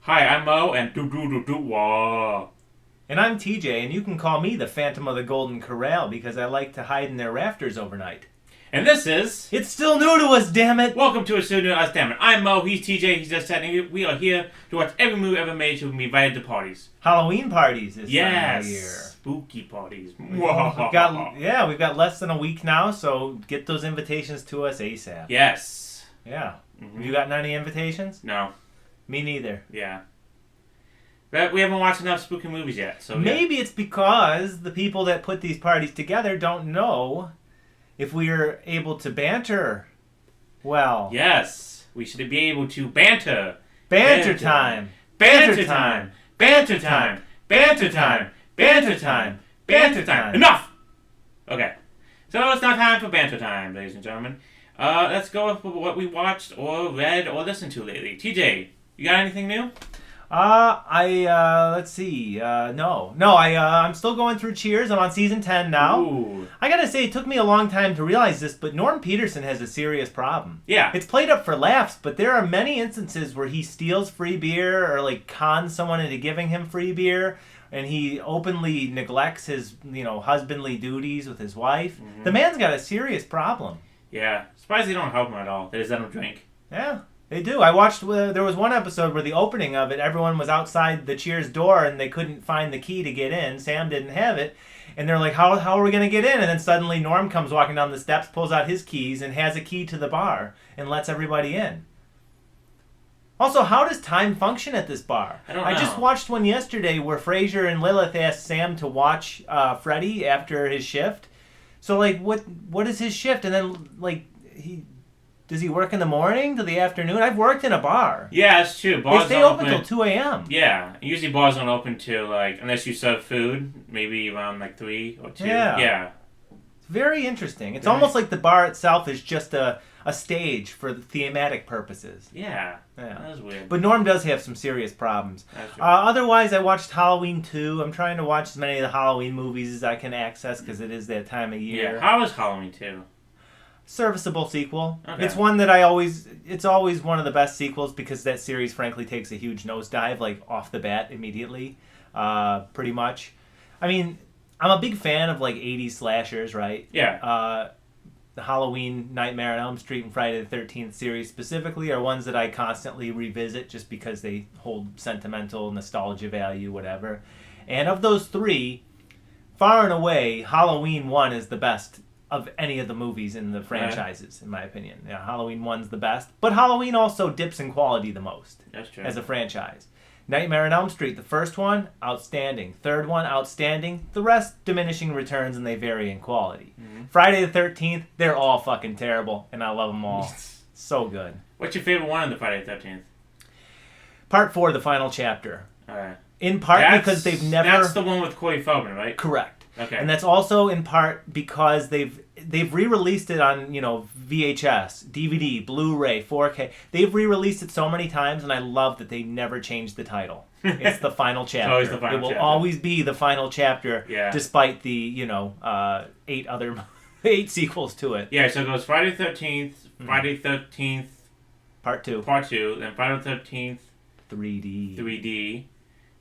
Hi, I'm Mo, and wah. And I'm TJ, and you can call me the Phantom of the Golden Corral because I like to hide in their rafters overnight. And this is... It's still new to us, damn it! Welcome to a studio, us damn it. I'm Mo, he's TJ, he's just setting. We are here to watch every movie ever made so we can be invited to parties. Halloween parties this time of year. Spooky parties. We've got less than a week now, so get those invitations to us ASAP. Yes. Yeah. Mm-hmm. You gotten any invitations? No. Me neither. Yeah. But we haven't watched enough spooky movies yet, so... Maybe it's because the people that put these parties together don't know if we are able to banter well. Yes. We should be able to banter. Banter time! Banter time! Banter time! Banter time! Banter time! Banter time! Enough! Okay. So it's now time for banter time, ladies and gentlemen. Let's go with what we watched or read or listened to lately. TJ, you got anything new? Let's see. I'm still going through Cheers. I'm on season 10 now. Ooh. I gotta say, it took me a long time to realize this, but Norm Peterson has a serious problem. Yeah. It's played up for laughs, but there are many instances where he steals free beer or, cons someone into giving him free beer, and he openly neglects his, husbandly duties with his wife. Mm-hmm. The man's got a serious problem. Yeah. Surprised they don't help him at all. They just let him drink. Yeah. They do. I watched, there was one episode where the opening of it, everyone was outside the Cheers door and they couldn't find the key to get in. Sam didn't have it. And they're like, how are we going to get in? And then suddenly Norm comes walking down the steps, pulls out his keys, and has a key to the bar and lets everybody in. Also, how does time function at this bar? I don't know. I just watched one yesterday where Frasier and Lilith asked Sam to watch Freddy after his shift. So, what is his shift? And then, does he work in the morning to the afternoon? I've worked in a bar. Yeah, that's true. They stay open till 2 a.m. Yeah. Usually bars don't open till, unless you serve food, maybe around, 3 or 2. Yeah. It's very interesting. It's almost like the bar itself is just a stage for thematic purposes. Yeah. That was weird. But Norm does have some serious problems. That's true. Otherwise, I watched Halloween 2. I'm trying to watch as many of the Halloween movies as I can access because it is that time of year. Yeah. How was Halloween 2? Serviceable sequel. Okay. It's one that it's always one of the best sequels because that series frankly takes a huge nosedive off the bat immediately, pretty much. I mean, I'm a big fan of 80s slashers, right? Yeah. The Halloween, Nightmare on Elm Street, and Friday the 13th series specifically are ones that I constantly revisit just because they hold sentimental nostalgia value, whatever. And of those three, far and away, Halloween 1 is the best of any of the movies in the franchises, in my opinion. Yeah, Halloween 1's the best. But Halloween also dips in quality the most. That's true. As a franchise. Nightmare on Elm Street, the first one, outstanding. Third one, outstanding. The rest, diminishing returns, and they vary in quality. Mm-hmm. Friday the 13th, they're all fucking terrible, and I love them all. So good. What's your favorite one on the Friday the 13th? Part 4, the final chapter. Alright. In part because they've never... That's the one with Corey Feldman, right? Correct. Okay. And that's also in part because they've re-released it on, VHS, DVD, Blu-ray, 4K. They've re-released it so many times, and I love that they never changed the title. It's the final chapter. Always the final it will chapter. always be the final chapter, despite the, 8 sequels to it. Yeah, so it goes Friday the 13th, Friday the 13th... Part 2, then Friday the 13th... 3D.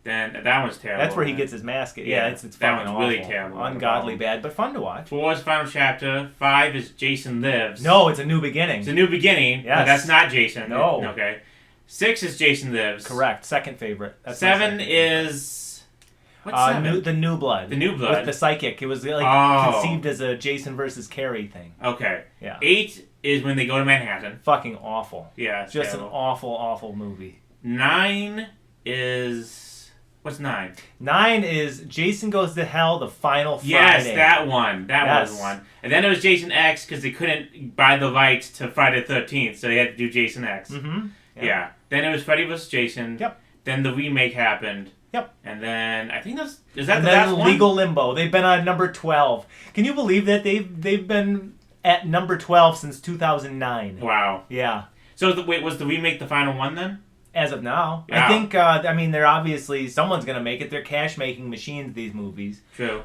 Then that one's terrible. That's where he gets his mask. Yeah, it's that fucking one's awful. really terrible. Ungodly bad, but fun to watch. 4 is final chapter. 5 is Jason Lives. No, it's a new beginning. It's a new beginning. Yes. But that's not Jason. No. Okay. 6 is Jason Lives. Correct. Second favorite. That's 7 is... What's 7? The New Blood. The New Blood. With the psychic. It was conceived as a Jason versus Carrie thing. Okay. Yeah. 8 is when they go to Manhattan. Fucking awful. Yeah, it's just terrible. an awful, awful movie. 9 is... What's 9? 9 is Jason Goes to Hell, the final Friday. Yes, that one. That was one. And then it was Jason X because they couldn't buy the rights to Friday the 13th, so they had to do Jason X. Mm-hmm. Yep. Yeah. Then it was Freddy vs. Jason. Yep. Then the remake happened. Yep. And then I think is that and the then last one? Legal Limbo. They've been on number 12. Can you believe that they've been at number 12 since 2009? Wow. Yeah. So wait, was the remake the final one then? As of now, Yeah. I think. I mean, they're obviously someone's gonna make it. They're cash-making machines. These movies. True.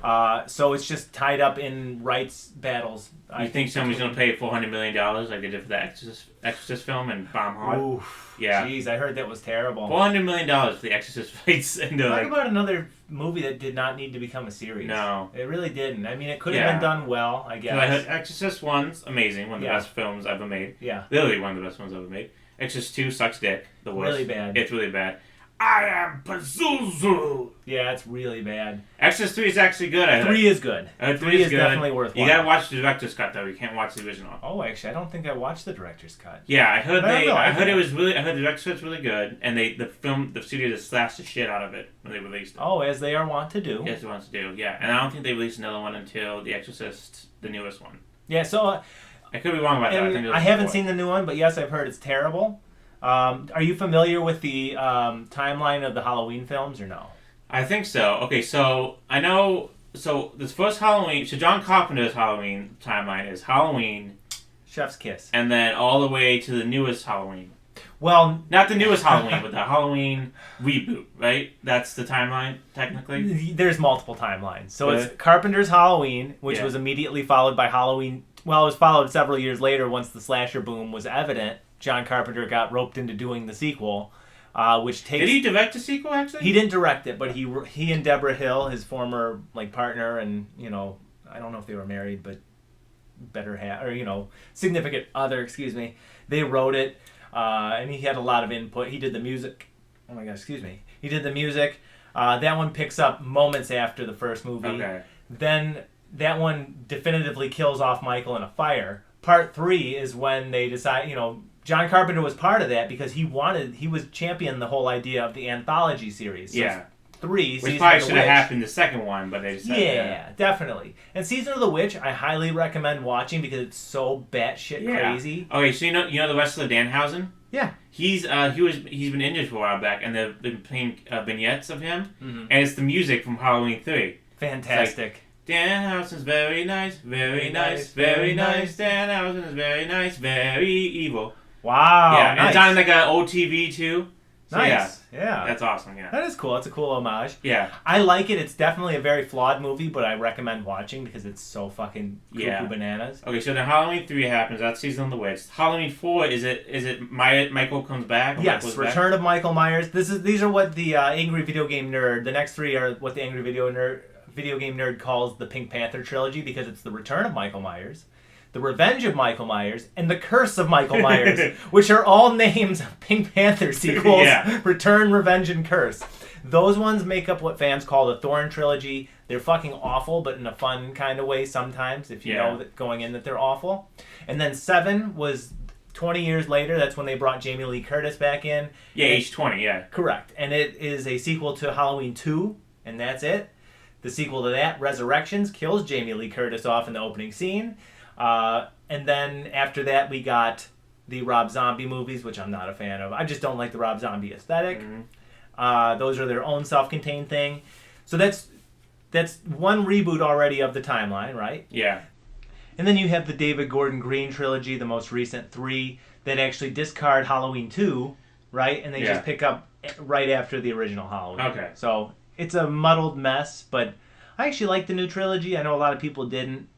So it's just tied up in rights battles. You think somebody's going to pay $400 million like they did for the Exorcist film and bomb hard? Oof. Yeah. Jeez, I heard that was terrible. $400 million for the Exorcist fights. And they're Talk like, about another movie that did not need to become a series. No. It really didn't. I mean, it could have Yeah. been done well, I guess. I heard Exorcist 1's amazing. One of the Yeah. best films ever made. Yeah. Literally one of the best ones ever made. Exorcist 2 sucks dick. The worst. Really bad. It's really bad. I am Pazuzu. Yeah, it's really bad. Exorcist 3 is actually good. I heard. 3 is good. 3 is definitely worthwhile. You gotta watch the director's cut though. You can't watch the original. Oh, actually, I don't think I watched the director's cut. Yeah, I heard But I they. really I like heard it. it was really. I heard the director's cut's really good, and the studio just slashed the shit out of it when they released it. Oh, as they are wont to do. Yes, it wants to do. Yeah, and I don't think they released another one until The Exorcist, the newest one. Yeah, so I could be wrong about that. I, think it was I haven't before. seen the new one, but yes, I've heard it's terrible. Are you familiar with the timeline of the Halloween films or no? I think so. Okay, so I know. So this first Halloween. So John Carpenter's Halloween timeline is Halloween, Chef's Kiss. and then all the way to the newest Halloween. Well, Not the newest Halloween, but the Halloween reboot. Right? That's the timeline technically. there's multiple timelines. So Really? it's Carpenter's Halloween, which Yeah. was immediately followed by Halloween. Well, it was followed several years later once the slasher boom was evident. John Carpenter got roped into doing the sequel, which takes. Did he direct a sequel actually? He didn't direct it, but he and Deborah Hill, his former partner, and I don't know if they were married, but better half or significant other, excuse me. They wrote it, and he had a lot of input. He did the music. Oh my God, excuse me. He did the music. That one picks up moments after the first movie. Okay. Then that one definitively kills off Michael in a fire. Part 3 is when they decide, John Carpenter was part of that because he was championing the whole idea of the anthology series. So Yeah. 3, Which Season probably of the should have Witch. happened the second one, but they decided. Yeah, definitely. And Season of the Witch, I highly recommend watching because it's so batshit crazy. Okay, so you know the wrestler Danhausen? Yeah. He's been injured for a while back, and they've been playing vignettes of him, and it's the music from Halloween 3. Fantastic. Danhausen's very nice, very nice, very nice. Danhausen is very nice, very evil. Wow. Yeah, and nice. it's on like an OTV too. So, Nice. Yeah. that's awesome. Yeah, That is cool. It's a cool homage. yeah. I like it. It's definitely a very flawed movie, but I recommend watching because it's so fucking cuckoo Yeah. bananas. Okay, so then Halloween 3 happens. That's Season of the Witch. Halloween 4 is it Michael comes back? Or Yes, Michael's back? Return of Michael Myers. These are what the Angry Video Game Nerd. The next 3 are what the Angry Video Game Nerd calls the Pink Panther trilogy because it's the Return of Michael Myers, the Revenge of Michael Myers, and the Curse of Michael Myers, which are all names of Pink Panther sequels. Yeah. Return, Revenge, and Curse. Those ones make up what fans call the Thorn trilogy. They're fucking awful, but in a fun kind of way sometimes, if you know that going in that they're awful. And then 7 was 20 years later. That's when they brought Jamie Lee Curtis back in. Yeah, age 20. Yeah. Correct. And it is a sequel to Halloween 2, and that's it. The sequel to that, Resurrections, kills Jamie Lee Curtis off in the opening scene. And then after that, we got the Rob Zombie movies, which I'm not a fan of. I just don't like the Rob Zombie aesthetic. Those are their own self-contained thing. So that's one reboot already of the timeline, right? Yeah. And then you have the David Gordon Green trilogy, the most recent 3, that actually discard Halloween 2, right? And they just pick up right after the original Halloween. Okay. So it's a muddled mess, but I actually like the new trilogy. I know a lot of people didn't.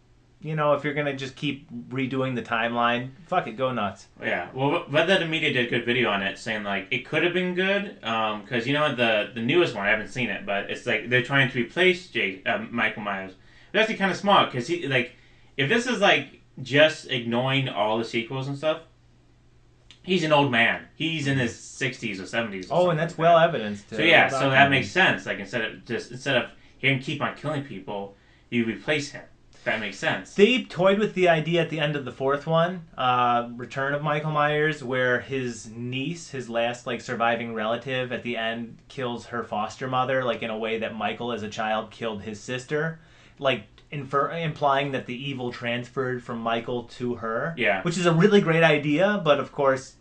If you're going to just keep redoing the timeline, fuck it, go nuts. Yeah, well, Red Letter Media did a good video on it, saying like it could have been good, because the newest one, I haven't seen it, but it's like they're trying to replace Michael Myers. It's actually kind of smart because if this is like just ignoring all the sequels and stuff, he's an old man. He's in his 60s or 70s. And that's well evidenced. So so that makes sense. Like instead of him keep on killing people, you replace him. If that makes sense. They toyed with the idea at the end of the 4th one, Return of Michael Myers, where his niece, his last surviving relative, at the end kills her foster mother, in a way that Michael as a child killed his sister, implying that the evil transferred from Michael to her. Yeah. Which is a really great idea, but of course,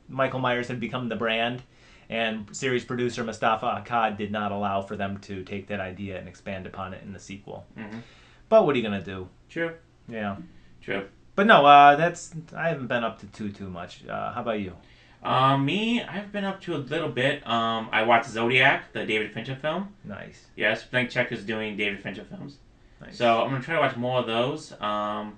Michael Myers had become the brand, and series producer Mustafa Akkad did not allow for them to take that idea and expand upon it in the sequel. Mm-hmm. But what are you going to do? True. Yeah. True. But no, I haven't been up to too much. How about you? Me, I've been up to a little bit. I watched Zodiac, the David Fincher film. Nice. Yes, Blank Check is doing David Fincher films. Nice. So I'm gonna try to watch more of those. I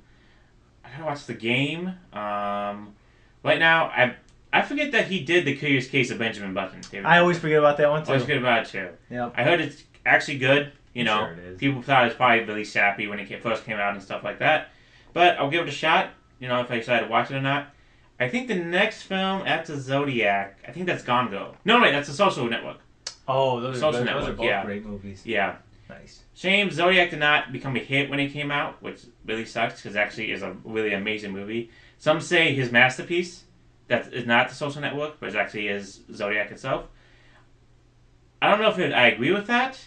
gotta watch The Game. Right now, I forget that he did The Curious Case of Benjamin Button. David I always forget about that one too. always good about it too. Yep. I heard it's actually good. You know, Sure it is. people thought it was probably really sappy when it first came out and stuff like that. But I'll give it a shot. You know, if I decide to watch it or not. I think the next film after Zodiac, I think that's Gone Girl. No, wait, that's The Social Network. Oh, those Social are Network, both yeah. great movies. Yeah. Nice. Shame Zodiac did not become a hit when it came out, which really sucks because actually is a really amazing movie. Some say his masterpiece, that is not The Social Network, but it actually is Zodiac itself. I don't know if I agree with that,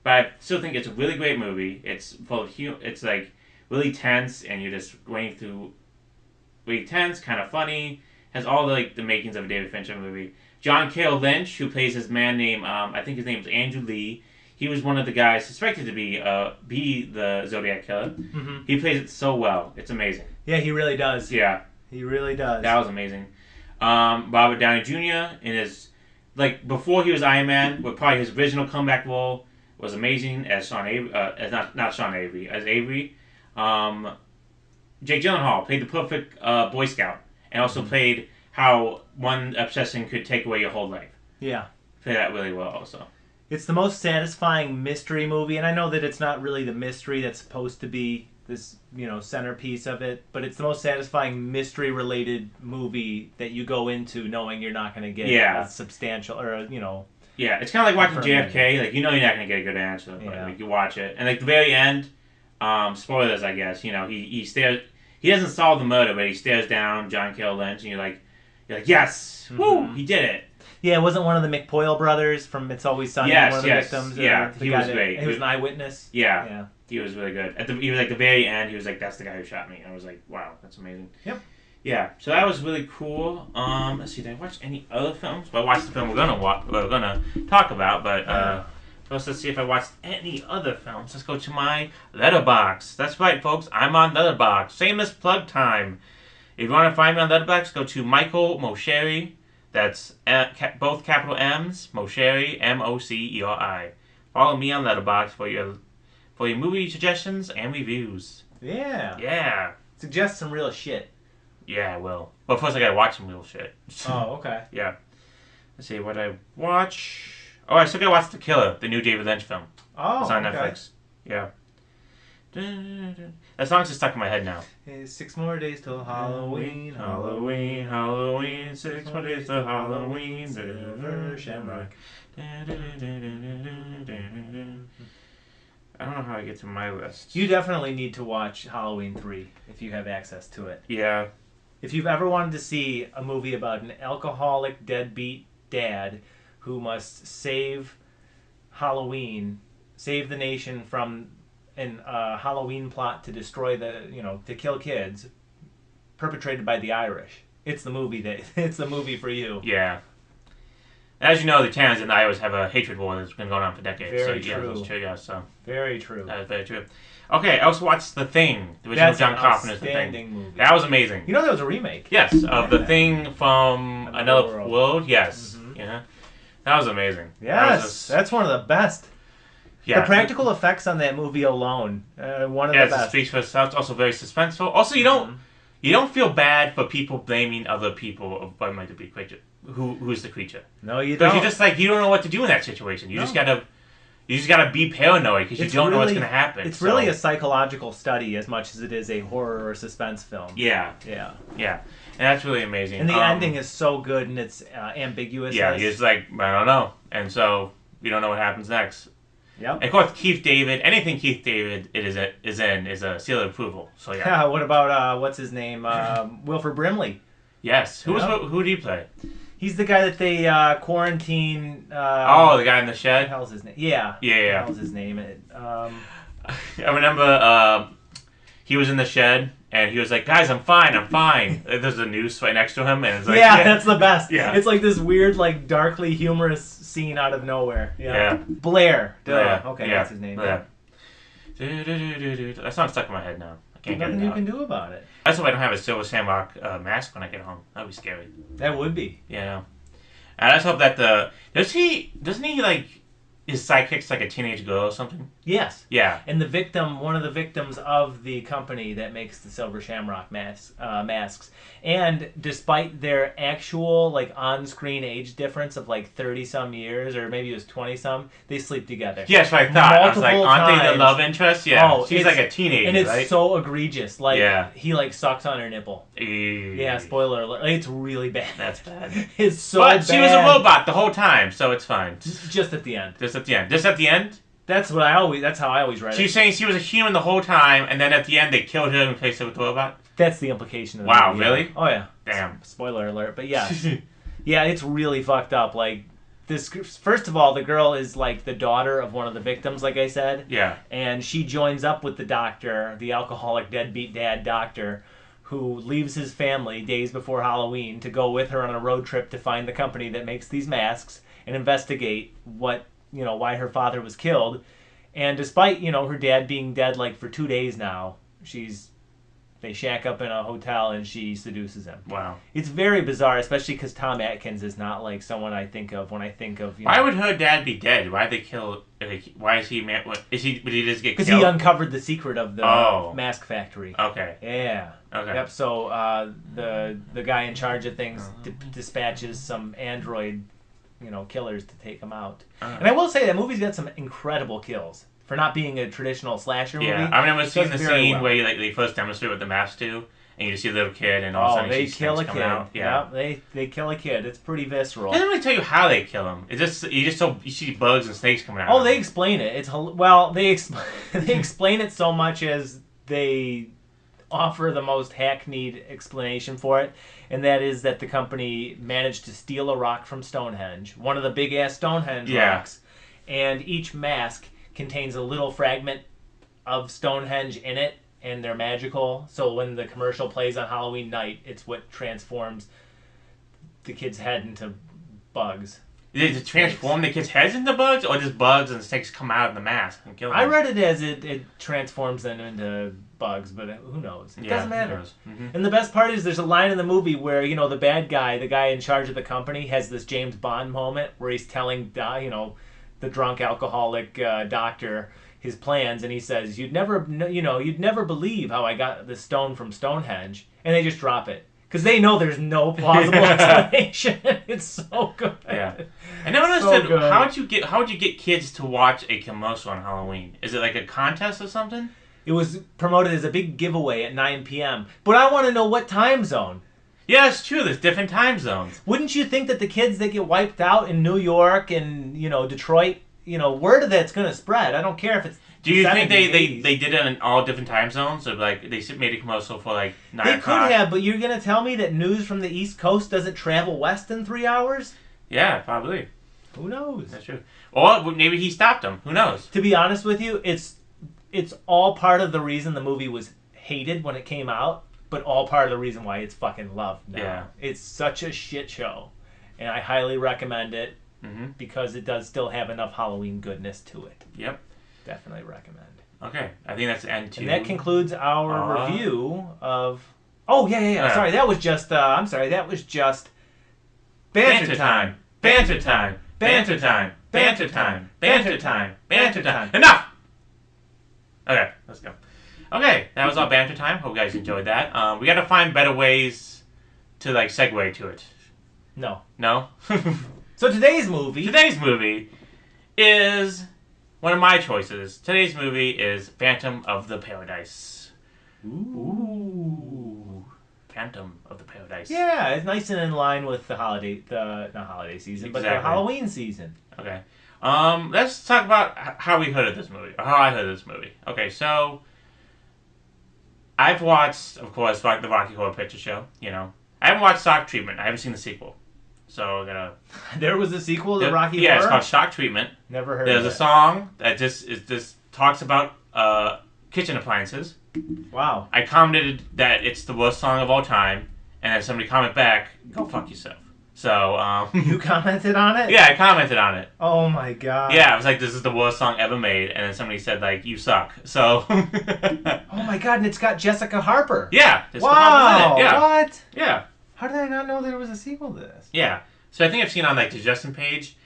but I still think it's a really great movie. It's full of it's like really tense, and you're just going through really tense, kind of funny. Has all the makings of a David Fincher movie. John Carroll Lynch, who plays this man named I think his name is Andrew Lee. He was one of the guys suspected to be the Zodiac killer. Mm-hmm. He plays it so well. It's amazing. Yeah, he really does. Yeah, He really does. that was amazing. Robert Downey Jr. in his before he was Iron Man, but probably his original comeback role was amazing as Sean Avery, as not Sean Avery, as Avery. Jake Gyllenhaal played the perfect Boy Scout, and also played how one obsession could take away your whole life. Yeah. Played that really well, also. It's the most satisfying mystery movie, and I know that it's not really the mystery that's supposed to be this, centerpiece of it, but it's the most satisfying mystery-related movie that you go into knowing you're not going to get a substantial, or Yeah, it's kind of like watching Confirmed. JFK. You're not going to get a good answer, but you watch it, and the very end, spoilers, I guess. He stares. He doesn't solve the murder, but he stares down John Carroll Lynch, and you're like, yes, woo, he did it. Yeah, it wasn't one of the McPoyle brothers from It's Always Sunny, one of the victims. Yeah, the he guy was great. He was an eyewitness. Yeah. He was really good. He was the very end. He was like, "That's the guy who shot me." I was like, "Wow, that's amazing." Yep. Yeah. So that was really cool. Let's see. Did I watch any other films? Well, I watched the film we're gonna talk about. But first, let's see if I watched any other films. Let's go to my Letterboxd. That's right, folks. I'm on Letterboxd. Shameless plug time. If you want to find me on Letterboxd, go to Michael Mosheri. That's both capital M's. Mosheri, Moceri. Follow me on Letterboxd for your movie suggestions and reviews. Yeah. Yeah. Suggest some real shit. Yeah, I will. But first I gotta watch some real shit. Oh, okay. Yeah. Let's see what I watch. Oh, I still gotta watch The Killer, the new David Lynch film. Oh, it's on okay. Netflix. Yeah. That song's just stuck in my head now. Hey, 6 more days till Halloween. Halloween, Halloween, 6 more days till Halloween. Silver Shamrock. I don't know how I get to my list. You definitely need to watch Halloween 3 if you have access to it. Yeah. If you've ever wanted to see a movie about an alcoholic deadbeat dad who must save Halloween, save the nation from an Halloween plot to destroy to kill kids, perpetrated by the Irish, it's the movie for you. Yeah. As you know, the Italians and the Irish have a hatred war that's been going on for decades. Very so, true. Yeah, that's true. Yeah, so Very true. that is very true. Okay, I also watched The Thing, the original That's John an Carpenter's The Thing. outstanding movie. That was amazing. You know there was a remake. Yes, of The Thing from Another Another World. World. Yes. Mhm. Yeah. That was amazing. Yes, that's one of the best. Yeah. The practical effects on that movie alone, one of the It best. speaks for itself. It's also very suspenseful. Also, you don't feel bad for people blaming other people of what might be the creature. Who's the creature? No, you Because don't. you're just you don't know what to do in that situation. You just gotta be paranoid because you don't know what's gonna happen. It's really a psychological study as much as it is a horror or suspense film. Yeah, Yeah. yeah, and that's really amazing. And the ending is so good and it's ambiguous. Yeah, you're just I don't know, and so you don't know what happens next. Yep. And of course, Keith David. Anything Keith David is a seal of approval. So yeah. Yeah. What about what's his name? Wilford Brimley. Yes. Who do you play? He's the guy that they quarantine. The guy in the What the shed. hell's his name? Yeah. Yeah, yeah. What the hell's his name? I remember he was in the shed and he was like, "Guys, I'm fine." There's a noose right next to him, and it's like, yeah, that's the best. Yeah. It's like this weird, darkly humorous scene out of nowhere. Yeah. Blair. Duh. Yeah. Okay, Yeah. that's his name. Yeah. That song's stuck in my head now. I Can't get Nothing it you out. can do about it. That's why I don't have a Silver Shamrock mask when I get home. That'd be scary. That would be. Yeah. And I just hope that doesn't he like his sidekick's like a teenage girl or something? Yes. Yeah. And one of the victims of the company that makes the Silver Shamrock masks, and despite their actual like on-screen age difference of like 30-some years, or maybe it was 20-some, they sleep together. Yeah, that's what I thought. I was like, Multiple aren't they the times. love interest? Yeah. Oh, she's it's- like a teenager, And it's right? so egregious. Like Yeah. he like sucks on her nipple. Yeah, spoiler alert. Like, it's really bad. That's bad. It's so But bad. she was a robot the whole time, so it's fine. Just at the end. Just at the end. Just at the end? That's how I always read She's it. saying she was a human the whole time, and then at the end they killed her and replaced her with a robot? That's the implication of the Wow, movie. really? Oh yeah. Damn. Spoiler alert. But yeah. Yeah, it's really fucked up. Like this. First of all, the girl is like the daughter of one of the victims, like I said, Yeah. and she joins up with the doctor, the alcoholic deadbeat dad doctor, who leaves his family days before Halloween to go with her on a road trip to find the company that makes these masks and investigate why her father was killed. And despite, her dad being dead like for 2 days now, they shack up in a hotel and she seduces him. Wow. It's very bizarre, especially because Tom Atkins is not like someone I think of when I think of. Why would her dad be dead? Why'd they kill? Why is he? Would he just get Because killed? he uncovered the secret of the mask factory. Okay. Yeah. Okay. Yep. So the guy in charge of things dispatches some android, killers to take him out. And I will say that movie's got some incredible kills for not being a traditional slasher movie. Yeah, I remember seeing the Does very scene well. where they first demonstrate what the mask do, and you just see a little kid, and all of a sudden they she kill a starts kid. coming out. Yeah. Yep, they kill a kid. It's pretty visceral. It doesn't really tell you how they kill him. It's just you see bugs and snakes coming out. Oh, of they him. explain it. They explain it so much as they offer the most hackneyed explanation for it, and that is that the company managed to steal a rock from Stonehenge, one of the big ass Stonehenge rocks, and each mask contains a little fragment of Stonehenge in it, and they're magical. So when the commercial plays on Halloween night, it's what transforms the kid's head into bugs. Did it transform the kids' heads into bugs, or just bugs and snakes come out of the mask and kill them? I read it as it transforms them into bugs, but who knows? It doesn't matter. Mm-hmm. And the best part is there's a line in the movie where, the bad guy, the guy in charge of the company, has this James Bond moment where he's telling, the drunk alcoholic doctor his plans, and he says, you'd never believe how I got the stone from Stonehenge, and they just drop it. Because they know there's no plausible explanation. It's so good. Yeah. I never understood how would you get kids to watch a commercial on Halloween? Is it like a contest or something? It was promoted as a big giveaway at 9 p.m. But I want to know what time zone. Yeah, it's true. There's different time zones. Wouldn't you think that the kids that get wiped out in New York and, Detroit, word of that's going to spread? I don't care if it's Do you think 70s, they did it in all different time zones? So like they made a commercial for like 9 They o'clock? could have, but you're going to tell me that news from the East Coast doesn't travel west in 3 hours? Yeah, probably. Who knows? That's true. Or maybe he stopped them. Who knows? To be honest with you, it's all part of the reason the movie was hated when it came out, but all part of the reason why it's fucking loved now. Yeah. It's such a shit show, and I highly recommend it because it does still have enough Halloween goodness to it. Yep. Definitely recommend. Okay, I think that's the end too. And that concludes our review of... Yeah. Sorry, that was just... Banter Time. Banter time. Banter time. Banter time. Banter time. Banter time. Enough! Okay, let's go. Okay, that was all banter time. Hope you guys enjoyed that. We gotta find better ways to like segue to it. No. No? So today's movie... Today's movie is one of my choices. Today's movie is Phantom of the Paradise. Ooh. Phantom of the Paradise. Yeah, it's nice and in line with not holiday season, but the Exactly. Halloween season. Okay. Let's talk about how we heard of this movie, or how I heard of this movie. Okay, so I've watched, of course, like the Rocky Horror Picture Show. I haven't watched Shock Treatment. I haven't seen the sequel, so we're gonna. There was a sequel to Rocky Yeah, Horror? it's called Shock Treatment. Never heard There's of a it. song that just talks about kitchen appliances. Wow. I commented that it's the worst song of all time, and then somebody commented back, "Go fuck yourself." So, You commented on it? yeah, I commented on it. Oh my god. Yeah, I was like, this is the worst song ever made. And then somebody said, like, you suck. So. Oh my god, and it's got Jessica Harper. Yeah. Wow. In it. Yeah. What? Yeah. How did I not know there was a sequel to this? Yeah. So I think I've seen on, like, the Justin page,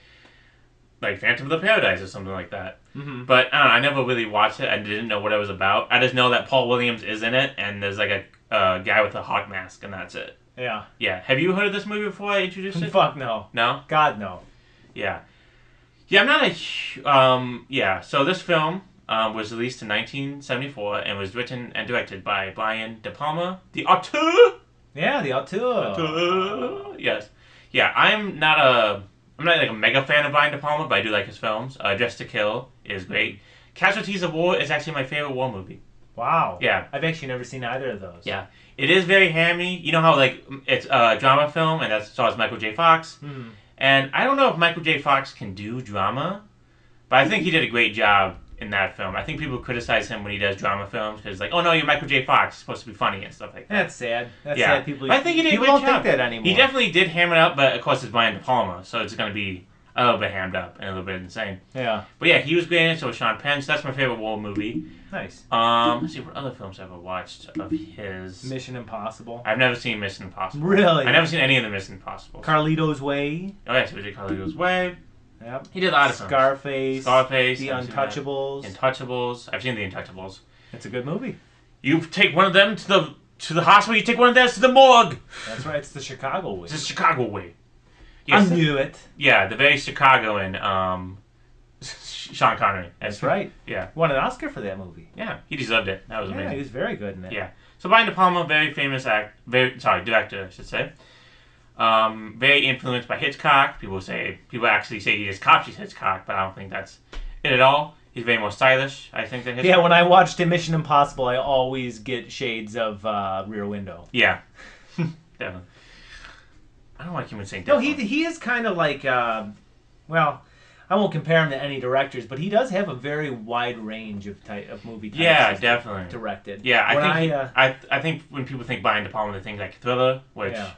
like, Phantom of the Paradise or something like that. Mm-hmm. But, I don't know, I never really watched it. I didn't know what it was about. I just know that Paul Williams is in it, and there's, like, a guy with a hawk mask, and that's it. Yeah. Yeah. Have you heard of this movie before I introduced it? Fuck no. No? God no. Yeah. Yeah, I'm not a... yeah, so this film was released in 1974 and was written and directed by Brian De Palma, the auteur. Yeah, the auteur. Yes. Yeah, I'm not like a mega fan of Brian De Palma, but I do like his films. Dressed to Kill is great. Casualties of War is actually my favorite war movie. Wow. Yeah. I've actually never seen either of those. Yeah. It is very hammy. You know how, like, it's a drama film, and that stars Michael J. Fox? Hmm. And I don't know if Michael J. Fox can do drama, but I think he did a great job in that film. I think people criticize him when he does drama films because, like, oh no, you're Michael J. Fox, you're supposed to be funny and stuff like that. That's sad. That's Yeah. sad. People, But I think he did a people great don't job. think that anymore. He definitely did ham it up, but of course it's Brian De Palma, so it's going to be a little bit hammed up and a little bit insane. Yeah. But yeah, he was great in it, so was Sean Penn, so that's my favorite war movie. Nice. Let's see, what other films have I watched of his? Mission Impossible. I've never seen Mission Impossible. Really? I've never seen any of the Mission Impossible. Carlito's Way. Oh yes, he did Carlito's Way. Yep. He did a lot of films. Scarface. The I've seen that. Untouchables. Untouchables. I've seen The Untouchables. It's a good movie. You take one of them to the hospital. You take one of theirs to the morgue. That's right. It's the Chicago Way. It's the Chicago way. Yes. I knew it. Yeah, the very Chicagoan Sean Connery. That's right. Yeah. Won an Oscar for that movie. Yeah, he deserved it. That was Yeah, amazing. he was very good in it. Yeah. So Brian De Palma, very famous director, I should say. Very influenced by Hitchcock. People actually say he just copies Hitchcock, but I don't think that's it at all. He's very more stylish, I think, than Hitchcock. Yeah, when I watched Mission Impossible, I always get shades of Rear Window. Yeah. Definitely. I don't like him saying No, definitely. he is kind of like, well, I won't compare him to any directors, but he does have a very wide range of movie types. Yeah, he's definitely. directed. Yeah, I I think when people think Brian De Palma, they think like Thriller, which Yeah.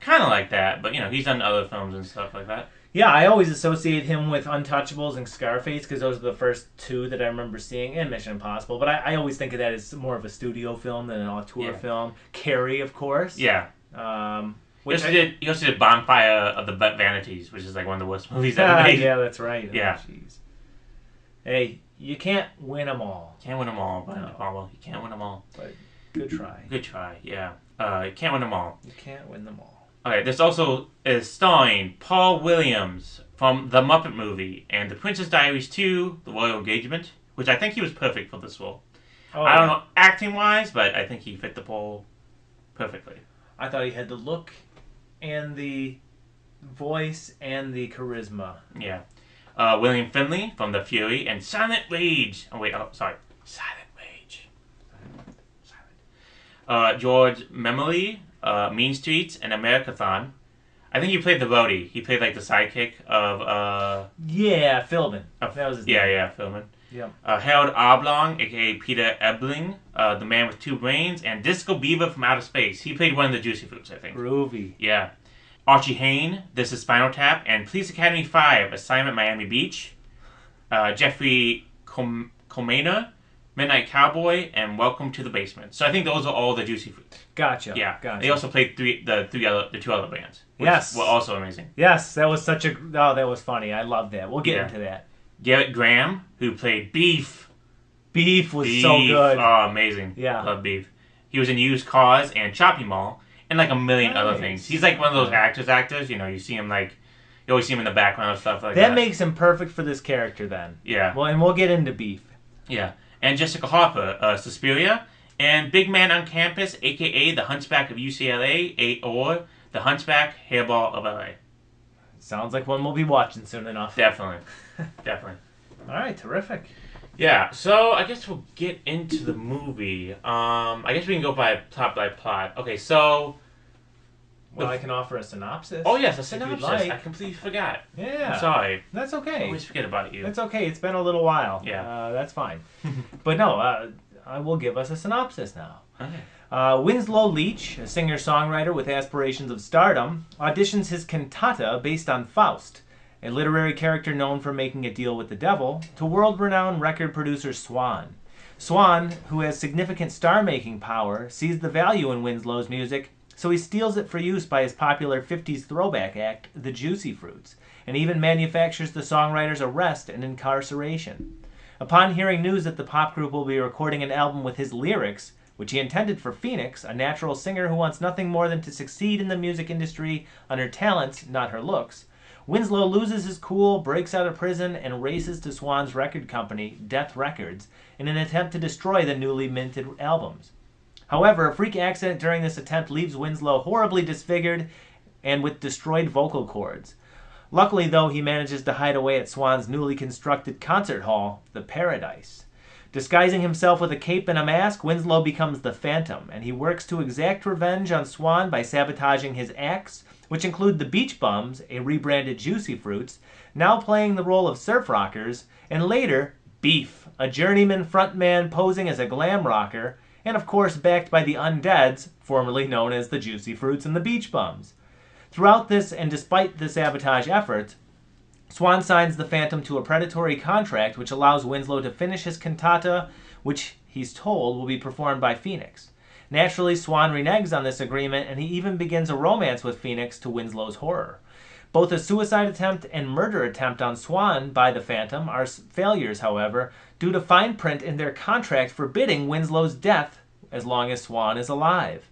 kind of like that, but he's done other films and stuff like that. Yeah, I always associate him with Untouchables and Scarface because those are the first two that I remember seeing, and Mission Impossible. But I always think of that as more of a studio film than an auteur film. Carrie, of course. Yeah. He also did Bonfire of the Vanities, which is like one of the worst movies ever made. Yeah, that's right. Yeah. Oh, jeez. Hey, you can't win them all. Can't win them all, Brian De Palma. You can't win them all. But good try. Good try, yeah. You can't win them all. You can't win them all. Okay, this also is starring Paul Williams from The Muppet Movie and The Princess Diaries 2, The Royal Engagement, which I think he was perfect for this role. Oh, I don't know acting-wise, but I think he fit the role perfectly. I thought he had the look and the voice and the charisma. Yeah. William Finley from The Fury and Silent Rage. Oh, wait, sorry. Silent Rage. Silent. George Memoli, Mean Streets, and Americathon. I think he played the roadie. He played like the sidekick of Yeah, Philbin. That was his name. yeah, Philbin. Yep. Harold Oblong, aka Peter Ebling, the man with two brains, and Disco Beaver from Outer Space. He played one of the Juicy Fruits, I think. Groovy. Yeah. Archie Hain, This is Spinal Tap, and Police Academy 5, Assignment Miami Beach. Jeffrey Comena, Midnight Cowboy, and Welcome to the Basement. So I think those are all the Juicy Fruits. Gotcha. Yeah. Gotcha. They also played the two other bands. Which Yes. were also amazing. Yes, that was such a... Oh, that was funny. I love that. We'll get Yeah. into that. Garrett Graham, who played Beef. Beef was so good. Oh, amazing. Yeah. Love Beef. He was in Used Cars and Chopping Mall and like a million other Nice. things. He's like one of those actors. You see him like, you always see him in the background of stuff like that. That makes him perfect for this character then. Yeah. Well, and we'll get into Beef. Yeah. And Jessica Harper, Suspiria, and Big Man on Campus, a.k.a. the Hunchback of UCLA, or the Hunchback Hairball of LA. Sounds like one we'll be watching soon enough. Definitely. Definitely. All right, terrific. Yeah, so I guess we'll get into the movie. I guess we can go by plot. Okay, so... Well, I can offer a synopsis. Oh, yes, a you'd synopsis. like. I completely forgot. Yeah. I'm sorry. That's I okay. always forget about you. That's okay. It's been a little while. Yeah. That's fine. But no, I will give us a synopsis now. Okay. Winslow Leach, a singer-songwriter with aspirations of stardom, auditions his cantata based on Faust, a literary character known for making a deal with the devil, to world-renowned record producer Swan. Swan, who has significant star-making power, sees the value in Winslow's music, so he steals it for use by his popular 50s throwback act, the Juicy Fruits, and even manufactures the songwriter's arrest and incarceration. Upon hearing news that the pop group will be recording an album with his lyrics, which he intended for Phoenix, a natural singer who wants nothing more than to succeed in the music industry on her talents, not her looks, Winslow loses his cool, breaks out of prison, and races to Swan's record company, Death Records, in an attempt to destroy the newly minted albums. However, a freak accident during this attempt leaves Winslow horribly disfigured and with destroyed vocal cords. Luckily, though, he manages to hide away at Swan's newly constructed concert hall, the Paradise. Disguising himself with a cape and a mask, Winslow becomes the Phantom, and he works to exact revenge on Swan by sabotaging his acts, which include the Beach Bums, a rebranded Juicy Fruits, now playing the role of surf rockers, and later, Beef, a journeyman frontman posing as a glam rocker, and of course backed by the Undeads, formerly known as the Juicy Fruits and the Beach Bums. Throughout this, and despite the sabotage efforts, Swan signs the Phantom to a predatory contract which allows Winslow to finish his cantata, which he's told will be performed by Phoenix. Naturally, Swan reneges on this agreement, and he even begins a romance with Phoenix to Winslow's horror. Both a suicide attempt and murder attempt on Swan by the Phantom are failures, however, due to fine print in their contract forbidding Winslow's death as long as Swan is alive.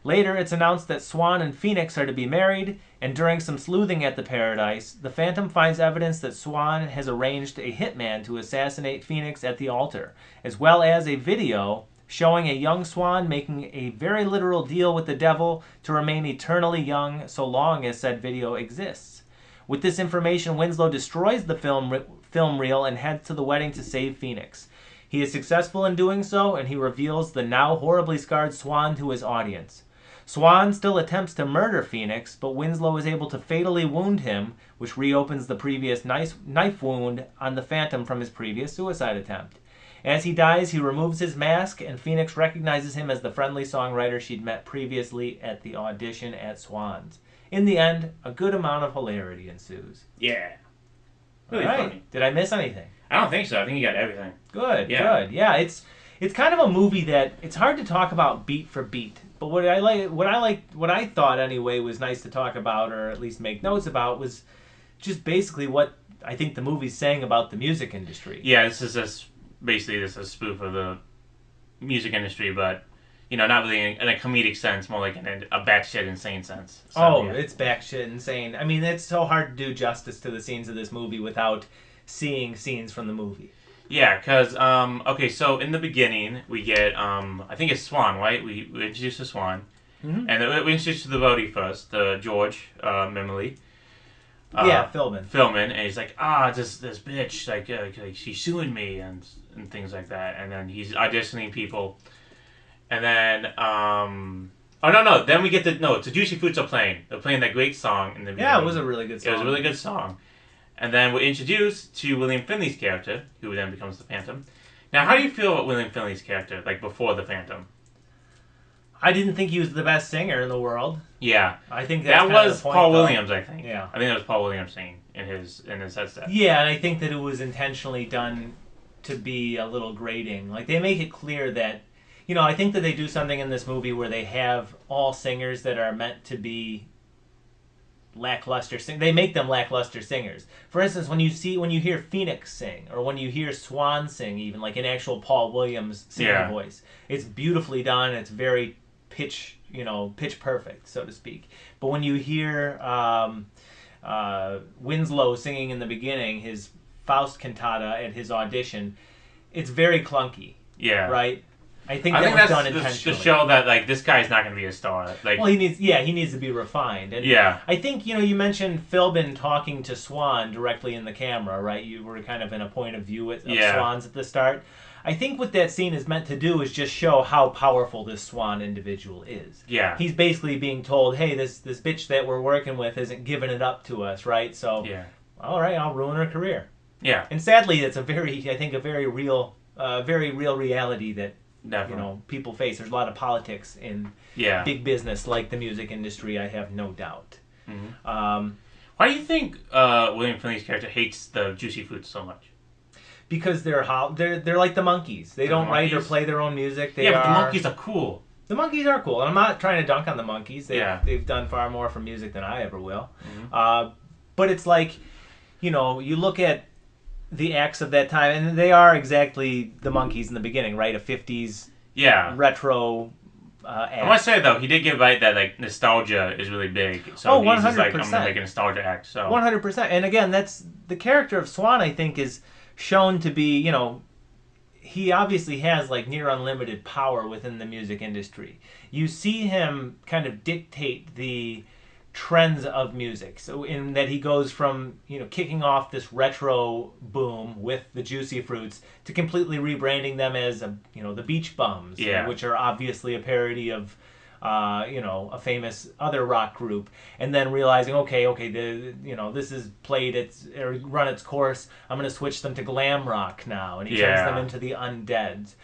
Later, it's announced that Swan and Phoenix are to be married, and during some sleuthing at the Paradise, the Phantom finds evidence that Swan has arranged a hitman to assassinate Phoenix at the altar, as well as a video showing a young Swan making a very literal deal with the devil to remain eternally young so long as said video exists. With this information, Winslow destroys the film reel and heads to the wedding to save Phoenix. He is successful in doing so, and he reveals the now horribly scarred Swan to his audience. Swan still attempts to murder Phoenix, but Winslow is able to fatally wound him, which reopens the previous knife wound on the Phantom from his previous suicide attempt. As he dies, he removes his mask, and Phoenix recognizes him as the friendly songwriter she'd met previously at the audition at Swan's. In the end, a good amount of hilarity ensues. Yeah. Really All right. funny. Did I miss anything? I don't think so. I think you got everything. Good, Yeah. good. Yeah, it's kind of a movie that it's hard to talk about beat for beat. But what I thought anyway was nice to talk about, or at least make notes about, was just basically what I think the movie's saying about the music industry. Yeah, this is a spoof of the music industry, but not really in a comedic sense, more like in a batshit insane sense. So, yeah. It's batshit insane. I mean, it's so hard to do justice to the scenes of this movie without seeing scenes from the movie. Yeah, because, okay, so in the beginning, we get, I think it's Swan, right? We introduce the Swan. Mm-hmm. And we introduce the devotee first, the George Mimley. Philman. And he's like, this bitch, like she's suing me and things like that. And then he's auditioning people. And then, then we get it's the Juicy Fruits are playing. They're playing that great song in the beginning. Yeah, it was a really good song. It was a really good song. And then we're introduced to William Finley's character, who then becomes the Phantom. Now, how do you feel about William Finley's character, like before the Phantom? I didn't think he was the best singer in the world. Yeah, I think that was Paul Williams. I think. Yeah, I think that was Paul Williams singing in his headset. Yeah, and I think that it was intentionally done to be a little grating. Like they make it clear that, I think that they do something in this movie where they have all singers that are meant to be lackluster they make them lackluster singers. For instance, when you hear Phoenix sing, or when you hear Swan sing, even like an actual Paul Williams singing voice, it's beautifully done. It's very pitch perfect, so to speak. But when you hear Winslow singing in the beginning his Faust cantata at his audition, it's very clunky. Yeah. Right. I think that's done intentionally. To show that like this guy's not going to be a star. Like, well, he needs to be refined. And yeah. I think you mentioned Philbin talking to Swan directly in the camera, right? You were kind of in a point of view of Swan's at the start. I think what that scene is meant to do is just show how powerful this Swan individual is. Yeah. He's basically being told, hey, this bitch that we're working with isn't giving it up to us, right? So, all right, I'll ruin her career. Yeah. And sadly, it's a very real reality that Definitely. people face. There's a lot of politics in Yeah. big business like the music industry. I have no doubt. Mhm. Why do you think William Finley's character hates the Juicy Fruits so much? Because they're like the Monkees. They don't write or Monkees? play their own music. They Yeah, but the are, Monkees are cool. The Monkees are cool, and I'm not trying to dunk on the Monkees. Yeah. They've done far more for music than I ever will. Mhm. But it's like, you look at the acts of that time, and they are exactly the Monkees in the beginning, right? A 50s Yeah. retro I act. must say though, he did give right that like nostalgia is really big. So Oh, he's just like, I'm 100%. gonna make a nostalgia act. So 100%. And again, that's the character of Swan, I think, is shown to be, he obviously has like near unlimited power within the music industry. You see him kind of dictate the trends of music. So in that he goes from, kicking off this retro boom with the Juicy Fruits to completely rebranding them as, the Beach Bums, Yeah. which are obviously a parody of a famous other rock group, and then realizing, okay, this is played or run its course. I'm going to switch them to glam rock now, and he turns Yeah. them into the Undeads.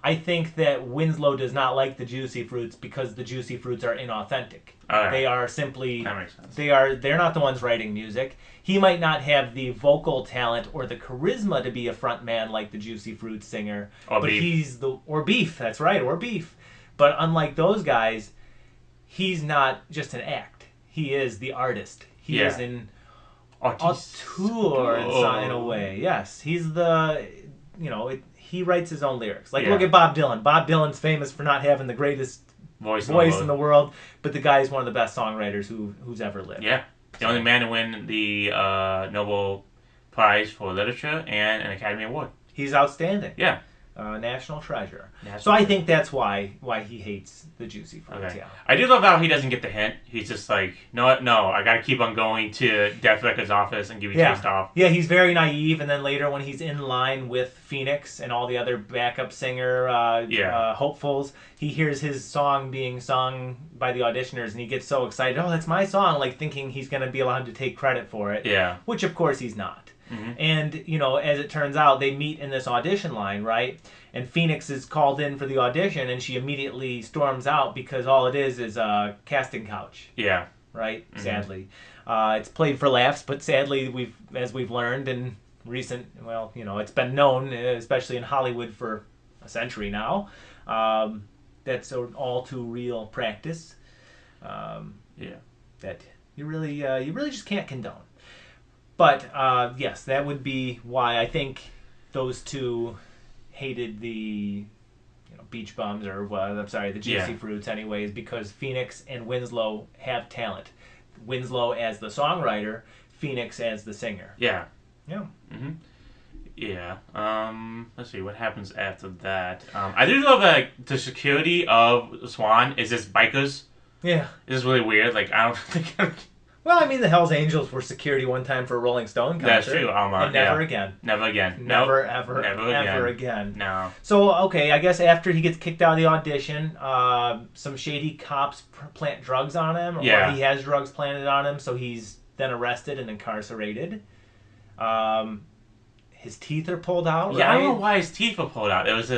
I think that Winslow does not like the Juicy Fruits because the Juicy Fruits are inauthentic. Okay. They are simply that makes sense. they're not the ones writing music. He might not have the vocal talent or the charisma to be a front man like the Juicy Fruits singer, Or but Beef. or Beef. That's right, or Beef. But unlike those guys, he's not just an act. He is the artist. He Yeah. is an Artiste. auteur in a way. Yes, he's the he writes his own lyrics. Like Yeah. look at Bob Dylan. Bob Dylan's famous for not having the greatest Voice in the world, but the guy is one of the best songwriters who's ever lived. Yeah. The only man to win the Nobel Prize for Literature and an Academy Award. He's outstanding. Yeah. National treasure. National So I treasure. think that's why he hates the Juicy Fruits. Okay. Yeah. I do love how he doesn't get the hint. He's just like, no, I gotta keep on going to Death Record's office and give you taste off. Yeah, he's very naive, and then later when he's in line with Phoenix and all the other backup singer hopefuls, he hears his song being sung by the auditioners, and he gets so excited. Oh, that's my song! Like thinking he's going to be allowed to take credit for it. Yeah. Which of course he's not. Mhm. And as it turns out, they meet in this audition line, right? And Phoenix is called in for the audition, and she immediately storms out because all it is a casting couch. Yeah. Right? Mhm. Sadly, it's played for laughs, but sadly, as we've learned in recent, it's been known, especially in Hollywood for a century now, that's an all too real practice. Yeah. That you really just can't condone. But yes, that would be why I think those two hated the Beach Bums, or the Juicy Fruits anyways, because Phoenix and Winslow have talent. Winslow as the songwriter, Phoenix as the singer. Yeah. Yeah. Mhm. Yeah. Let's see what happens after that. I do love that the security of Swan is just bikers. Yeah. It's really weird. Like I don't think. Well, I mean, the Hells Angels were security one time for a Rolling Stone concert. That's true. And never again. Never again. Never, Nope. ever, Never ever again. again. No. So, okay, I guess after he gets kicked out of the audition, some shady cops plant drugs on him, or Yeah. he has drugs planted on him, so he's then arrested and incarcerated. His teeth are pulled out, Yeah, right? I don't know why his teeth were pulled out. It was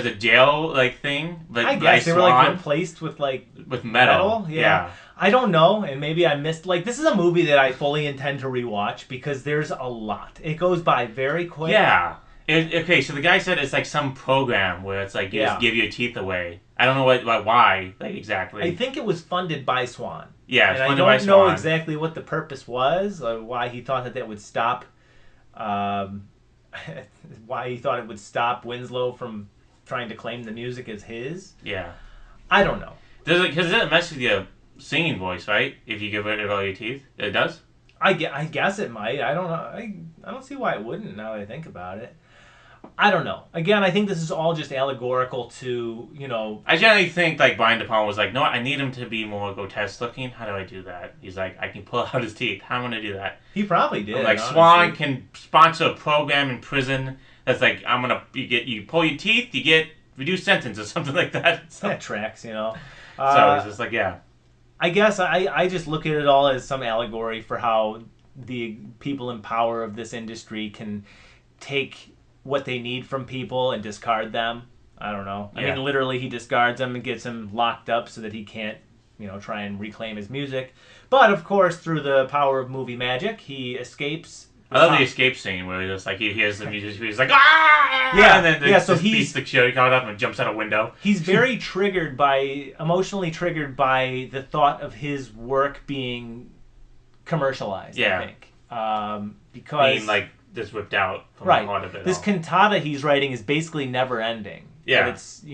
a jail like thing, but I guess they were like replaced with like with metal. Yeah. I don't know, and maybe I missed. Like, this is a movie that I fully intend to rewatch because there's a lot. It goes by very quick. Yeah. Okay, so the guy said it's like some program where it's like you just give your teeth away. I don't know why like exactly. I think it was funded by Swan. Yeah, it's and funded I by don't know Swan. exactly what the purpose was, or why he thought that would stop. Why he thought it would stop Winslow from trying to claim the music as his. Yeah. I don't know. Because it messes with your singing voice, right? If you get rid of all your teeth, it does. I guess it might. I don't know. I don't see why it wouldn't. Now that I think about it. I don't know. Again, I think this is all just allegorical to, I generally think like Brian De Palma was like, no, I need him to be more grotesque looking. How do I do that? He's like, I can pull out his teeth. How am I gonna do that? He probably did. I'm like honestly. Swan can sponsor a program in prison that's like you pull your teeth, you get reduced sentence or something like that. So, That tracks, so it's just like I guess I just look at it all as some allegory for how the people in power of this industry can take what they need from people and discard them. I don't know. I Yeah. mean, literally, he discards him and gets him locked up so that he can't, try and reclaim his music. But of course, through the power of movie magic, he escapes. I love the escape scene where he hears the music, he's like, ah! Yeah, and then yeah, so he beats the security guard up and jumps out a window. He's very emotionally triggered by the thought of his work being commercialized, Yeah. I think. Because Being like just whipped out from right, the heart of it. this cantata he's writing is basically never ending. Yeah. But it's,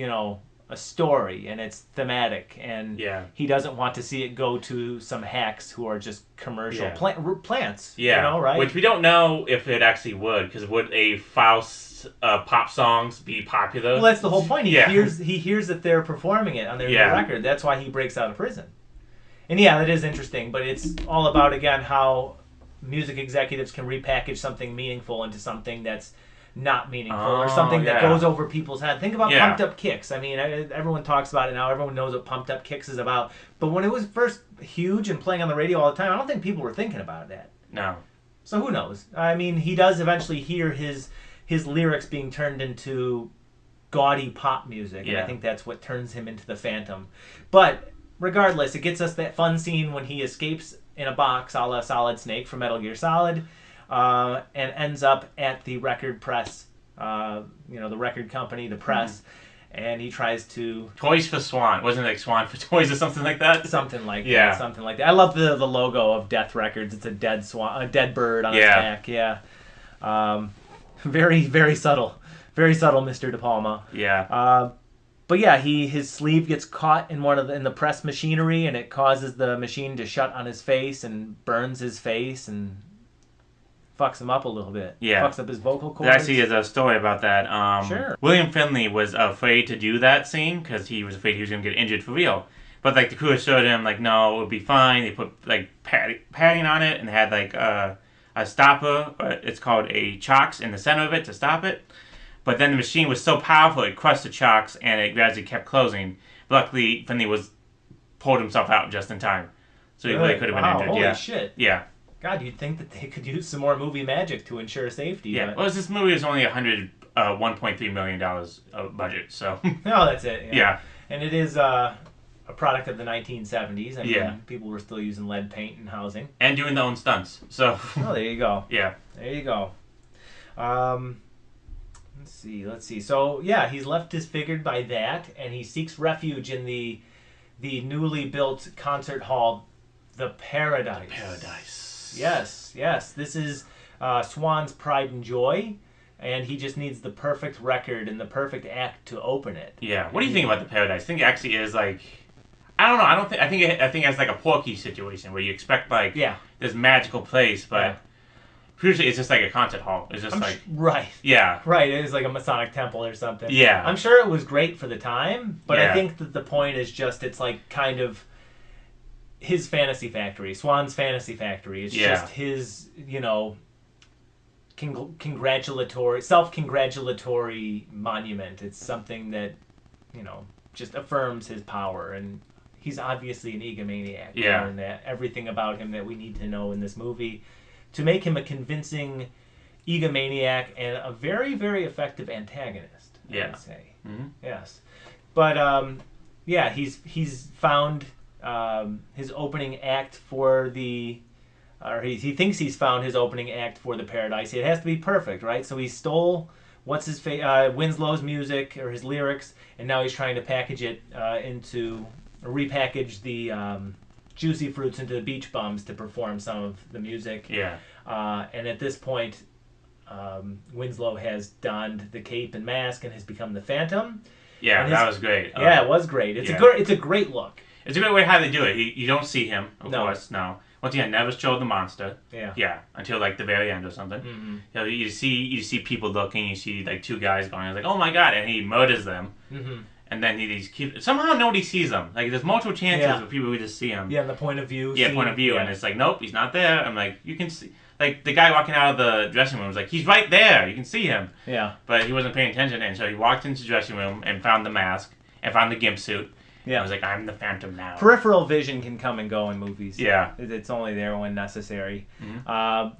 a story and it's thematic and Yeah. he doesn't want to see it go to some hacks who are just commercial Yeah. plants. Yeah, Right? Which we don't know if it actually would, because would a Faust pop songs be popular? Well, that's the whole point. He Yeah. hears that they're performing it on their new Yeah. record. That's why he breaks out of prison. And yeah, that is interesting, but it's all about, again, how music executives can repackage something meaningful into something that's not meaningful or something that goes over people's head. Think about Pumped Up Kicks. I mean, everyone talks about it now. Everyone knows what Pumped Up Kicks is about. But when it was first huge and playing on the radio all the time, I don't think people were thinking about that. No. So who knows? I mean, he does eventually hear his lyrics being turned into gaudy pop music, and I think that's what turns him into the Phantom. But regardless, it gets us that fun scene when he escapes in a box a la Solid Snake from Metal Gear Solid, and ends up at the record press, the record company, the press, and he tries to... Toys for Swan. Wasn't it like Swan for Toys or something like that? Something like Yeah. that. Something like that. I love the logo of Death Records. It's a dead swan, a dead bird on its back. Yeah. Very, very subtle. Very subtle, Mr. De Palma. Yeah. But yeah, his sleeve gets caught in in the press machinery, and it causes the machine to shut on his face and burns his face and fucks him up a little bit. Yeah. Fucks up his vocal cords. There actually is a story about that. Sure. William Finley was afraid to do that scene because he was afraid he was going to get injured for real. But like the crew assured him, like, no, it would be fine. They put like padding on it and had like a stopper. It's called a chocks in the center of it to stop it. But then the machine was so powerful it crushed the chocks and it gradually kept closing. Luckily, Finley pulled himself out just in time, so he really could have been injured. Holy shit! Yeah. God, you'd think that they could use some more movie magic to ensure safety. Yeah. But... Well, this movie was only $1.3 million budget, so. No, that's it. Yeah. And it is a product of the 1970s. I mean, people were still using lead paint in housing. And doing their own stunts, so. Oh, there you go. Yeah. There you go. Let's see. So, yeah, he's left disfigured by that, and he seeks refuge in the newly built concert hall, the Paradise. Paradise. Yes. This is Swan's pride and joy, and he just needs the perfect record and the perfect act to open it. Yeah. What do you think about the Paradise? I think it actually is like, I don't know. I think it's like a Porky situation where you expect like this magical place, but usually it's just like a concert hall. It's just right. Yeah. Right. It is like a Masonic temple or something. Yeah. I'm sure it was great for the time, but I think that the point is just it's like kind of his fantasy factory, Swan's fantasy factory. It's just his, self-congratulatory monument. It's something that, just affirms his power, and he's obviously an egomaniac. Yeah. And that everything about him that we need to know in this movie to make him a convincing egomaniac and a very, very effective antagonist, I would say. Mm-hmm. Yes. But, he's found his opening act for he thinks he's found his opening act for the Paradise. It has to be perfect, right? So he stole Winslow's music or his lyrics, and now he's trying to repackage the Juicy Fruits into the Beach Bums to perform some of the music. Yeah. And at this point, Winslow has donned the cape and mask and has become the Phantom. Yeah, that was great. Yeah, it was great. It's a great look. It's a great way how they do it. You don't see him, of course. No. Once again, never showed the monster. Yeah. Yeah, until like the very end or something. Mm-hmm. You see people looking. You see like two guys going. I was like, oh my god, and he murders them. Mm-hmm. And then somehow nobody sees him. Like there's multiple chances of people who just see him. Yeah, the point of view. Yeah, point of view, and it's like, nope, he's not there. I'm like, you can see. Like the guy walking out of the dressing room was like, he's right there. You can see him. Yeah. But he wasn't paying attention, and so he walked into the dressing room and found the mask and found the gimp suit. Yeah. I was like, I'm the Phantom now. Peripheral vision can come and go in movies. Yeah. It's only there when necessary. Mm-hmm.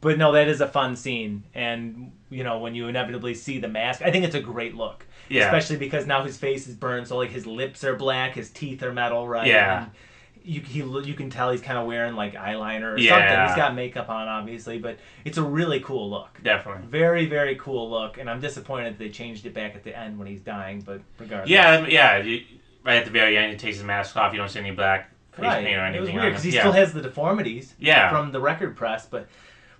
But no, that is a fun scene. And, when you inevitably see the mask, I think it's a great look. Yeah. Especially because now his face is burned, so, like, his lips are black, his teeth are metal, right? Yeah. And you can tell he's kind of wearing, like, eyeliner or Yeah. something. He's got makeup on, obviously, but it's a really cool look. Definitely. Very, very cool look, and I'm disappointed they changed it back at the end when he's dying, but regardless. Yeah. Right at the very end, he takes his mask off. You don't see any black face Right. paint or anything. It was on weird, him. because he still has the deformities from the record press, but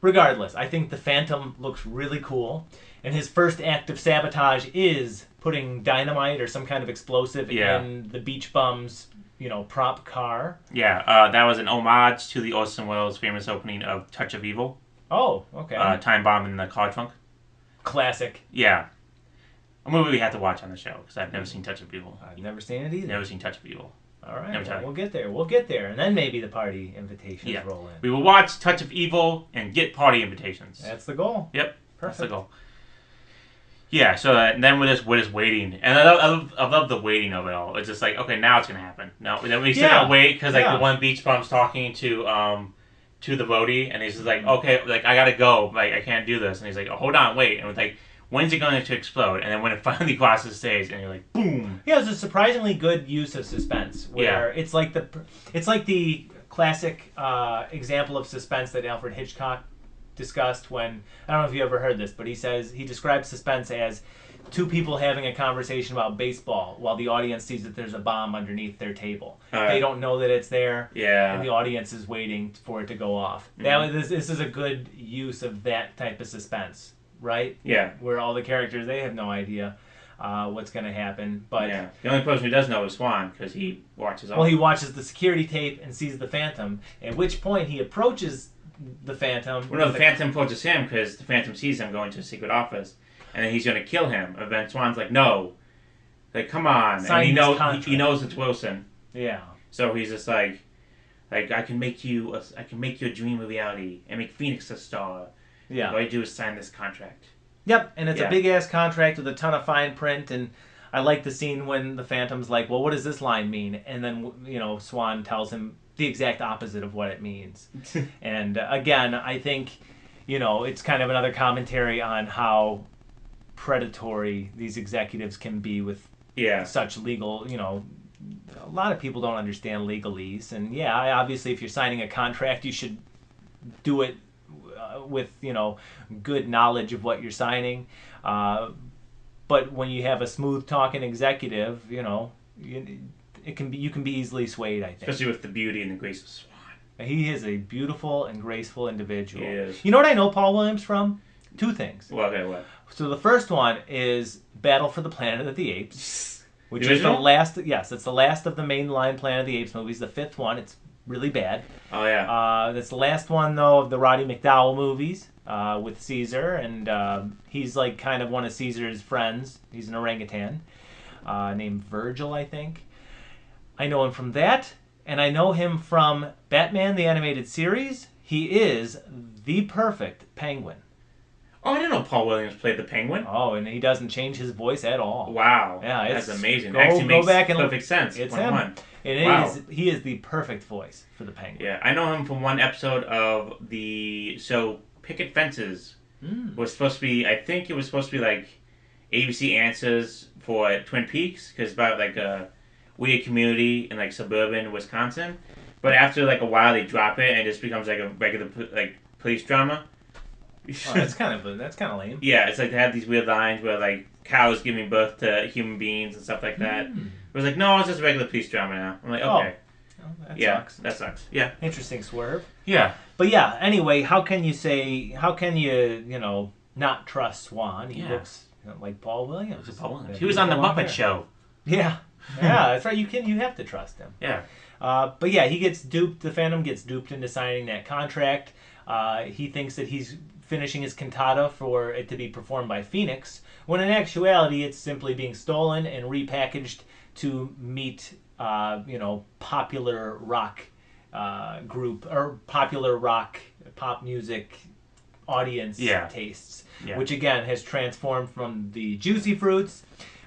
regardless, I think the Phantom looks really cool, and his first act of sabotage is putting dynamite or some kind of explosive in the Beach Bums, prop car. Yeah, that was an homage to the Orson Welles famous opening of Touch of Evil. Oh, okay. Time bomb in the car trunk. Classic. Yeah. A movie we have to watch on the show, because I've never seen Touch of Evil. I've never seen it either. Never seen Touch of Evil. All right, we'll get there. We'll get there, and then maybe the party invitations roll in. We will watch Touch of Evil and get party invitations. That's the goal. Yep. Perfect. That's the goal. Yeah, so then we're just waiting. And I love the waiting of it all. It's just like, okay, now it's going to happen. No, then we still got to wait, because the one Beach Bum's talking to the roadie, and he's just like, okay, like, I got to go. Like, I can't do this. And he's like, oh, hold on, wait. And it's like, when's it going to explode? And then when it finally crosses the stage, and you're like, boom. Yeah, it's a surprisingly good use of suspense. Where it's like the classic example of suspense that Alfred Hitchcock discussed when, I don't know if you ever heard this, but he describes suspense as two people having a conversation about baseball while the audience sees that there's a bomb underneath their table. They don't know that it's there, and the audience is waiting for it to go off. Mm-hmm. This is a good use of that type of suspense. Right? Yeah. Where all the characters, they have no idea what's going to happen. But the only person who does know is Swan, because he watches all. Well, he watches the security tape and sees the Phantom, at which point he approaches the Phantom. Well, no, the Phantom approaches him because the Phantom sees him going to a secret office, and then he's going to kill him. And then Swan's like, no. Like, come on. And he knows it's Wilson. Yeah. So he's just like I can make your dream a reality and make Phoenix a star. Yeah. All you do is sign this contract. Yep, and it's a big-ass contract with a ton of fine print, and I like the scene when the Phantom's like, well, what does this line mean? And then, Swan tells him the exact opposite of what it means. And, again, I think, it's kind of another commentary on how predatory these executives can be with such legal, a lot of people don't understand legalese. And, obviously, if you're signing a contract, you should do it with good knowledge of what you're signing, but when you have a smooth talking executive, you can be easily swayed. I think, especially with the beauty and the grace of Swan. He is a beautiful and graceful individual. He is. You know what I know Paul Williams from? Two things. Well, okay, what? So the first one is Battle for the Planet of the Apes, which is the original? last. Yes, it's the last of the mainline Planet of the Apes movies. The fifth one. It's really bad. Oh, yeah. That's the last one, though, of the Roddy McDowall movies with Caesar, and he's like kind of one of Caesar's friends. He's an orangutan named Virgil, I think. I know him from that, and I know him from Batman the Animated Series. He is the perfect Penguin. Oh, I didn't know Paul Williams played the Penguin. Oh, and he doesn't change his voice at all. Wow. Yeah, that's amazing. Go makes back and perfect sense. It's him. He is the perfect voice for the Penguin. Yeah, I know him from one episode of Picket Fences was supposed to be, I think it was supposed to be like ABC Answers for Twin Peaks, because it's about like a weird community in like suburban Wisconsin. But after like a while, they drop it and it just becomes like a regular like police drama. Oh, that's kind of lame. Yeah, it's like they have these weird lines where like cows giving birth to human beings and stuff like that. It was like, no, it's just a regular police drama now. I'm like, okay. Oh, sucks. That sucks. Yeah. Interesting swerve. Yeah. But yeah, anyway, how can you not trust Swan? He looks like Paul Williams. He was on the Muppet Show. Yeah. Yeah, that's right. You have to trust him. Yeah. But yeah, he gets duped. The Phantom gets duped into signing that contract. He thinks that he's finishing his cantata for it to be performed by Phoenix, when in actuality it's simply being stolen and repackaged to meet popular rock group or popular rock pop music audience tastes, which again has transformed from the Juicy Fruits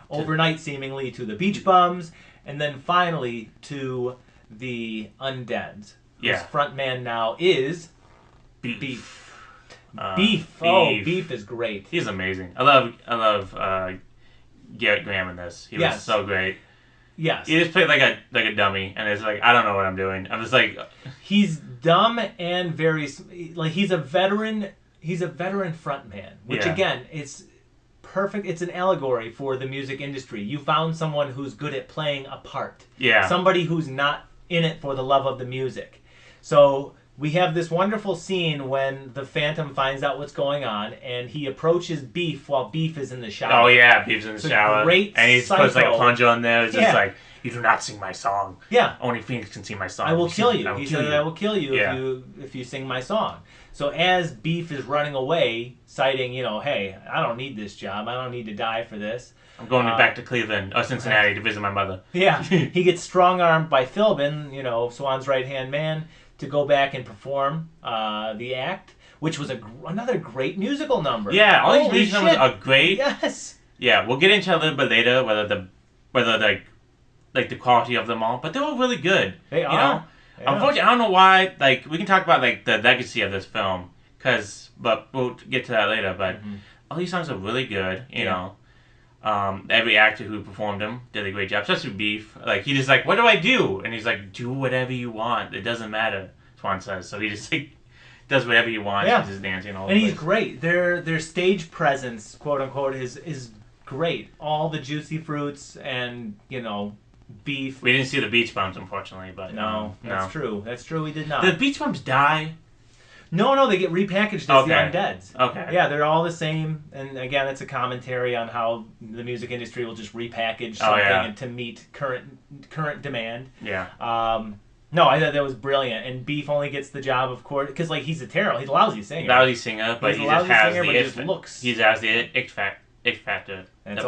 overnight seemingly to the Beach Bums, and then finally to the Undeads, whose frontman now is Beef. Beef. Oh, Beef is great. He's amazing. I love Garrett Graham in this. He was so great. Yes. He just played like a dummy, and it's like I don't know what I'm doing. I'm just like he's dumb and very like he's a veteran. He's a veteran frontman, which again, it's perfect. It's an allegory for the music industry. You found someone who's good at playing a part. Yeah. Somebody who's not in it for the love of the music. So we have this wonderful scene when the Phantom finds out what's going on, and he approaches Beef while Beef is in the shower. Oh yeah, Beef's in the shower. Great and he puts like a punch on there. It's just like, you do not sing my song. Yeah. Only Phoenix can sing my song. I will kill you. He said, I will kill you if you sing my song. So as Beef is running away, citing, hey, I don't need this job. I don't need to die for this. I'm going back to Cleveland or Cincinnati to visit my mother. Yeah. He gets strong-armed by Philbin, Swan's right-hand man, to go back and perform the act, which was another great musical number. Yeah, all these musical numbers are great. Yes. Yeah, we'll get into a little bit later whether the quality of them all, but they were really good. They are. Yeah. Unfortunately, I don't know why. Like, we can talk about like the legacy of this film, but we'll get to that later. But all these songs are really good. You know, every actor who performed them did a great job, especially Beef. Like, he just like, what do I do? And he's like, do whatever you want. It doesn't matter. Swan says. So he just like does whatever you want. Yeah. He's just dancing all. And he's great. Their stage presence, quote unquote, is great. All the Juicy Fruits and Beef. We didn't see the Beach Bums, unfortunately, but that's true. That's true. We did not. Did the Beach Bums die? No, they get repackaged as the Undeads. Okay. Yeah, they're all the same. And again, it's a commentary on how the music industry will just repackage something to meet current demand. Yeah. No, I thought that was brilliant. And Beef only gets the job, of course, because he's a lousy singer. Lousy singer, but he just has the it factor. That's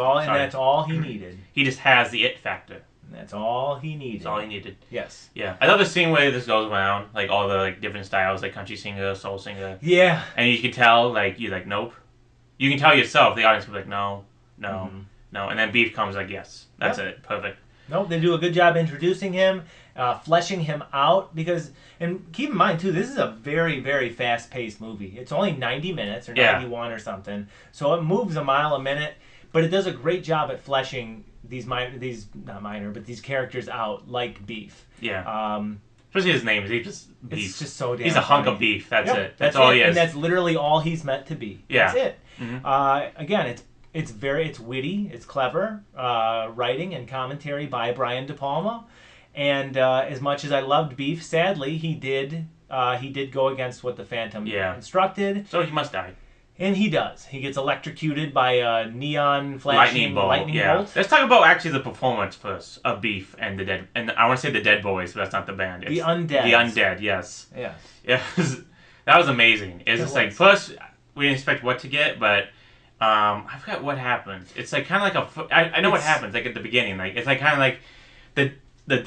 all he needed. He just has the it factor. That's all he needed. That's all he needed. Yes. Yeah. I love the scene where this goes around, like all the like different styles, like country singer, soul singer. Yeah. And you can tell, like, you're like, nope. You can tell yourself, the audience will be like, no. And then Beef comes like, yes. That's it. Perfect. Nope, they do a good job introducing him, fleshing him out, and keep in mind, too, this is a very, very fast-paced movie. It's only 90 minutes, or 91 or something, so it moves a mile a minute, but it does a great job at fleshing these characters out, like Beef. Yeah. Especially his name, he's just Beef. It's just so damn He's a hunk of beef, that's it. That's all he is. And that's literally all he's meant to be. Yeah. That's it. Mm-hmm. Again, it's witty, it's clever, writing and commentary by Brian De Palma, and as much as I loved Beef, sadly he did go against what the Phantom instructed. So he must die. And he does. He gets electrocuted by a neon flashing lightning bolt. Let's talk about actually the performance first of Beef and the Dead. And I want to say the Dead Boys, but that's not the band. It's the Undead. The Undead, yes. Yes. Yeah, that was amazing. It's just like, first we didn't expect what to get, but I forgot what happens. It's like kind of like I know what happens, like at the beginning. Like it's like kind of like the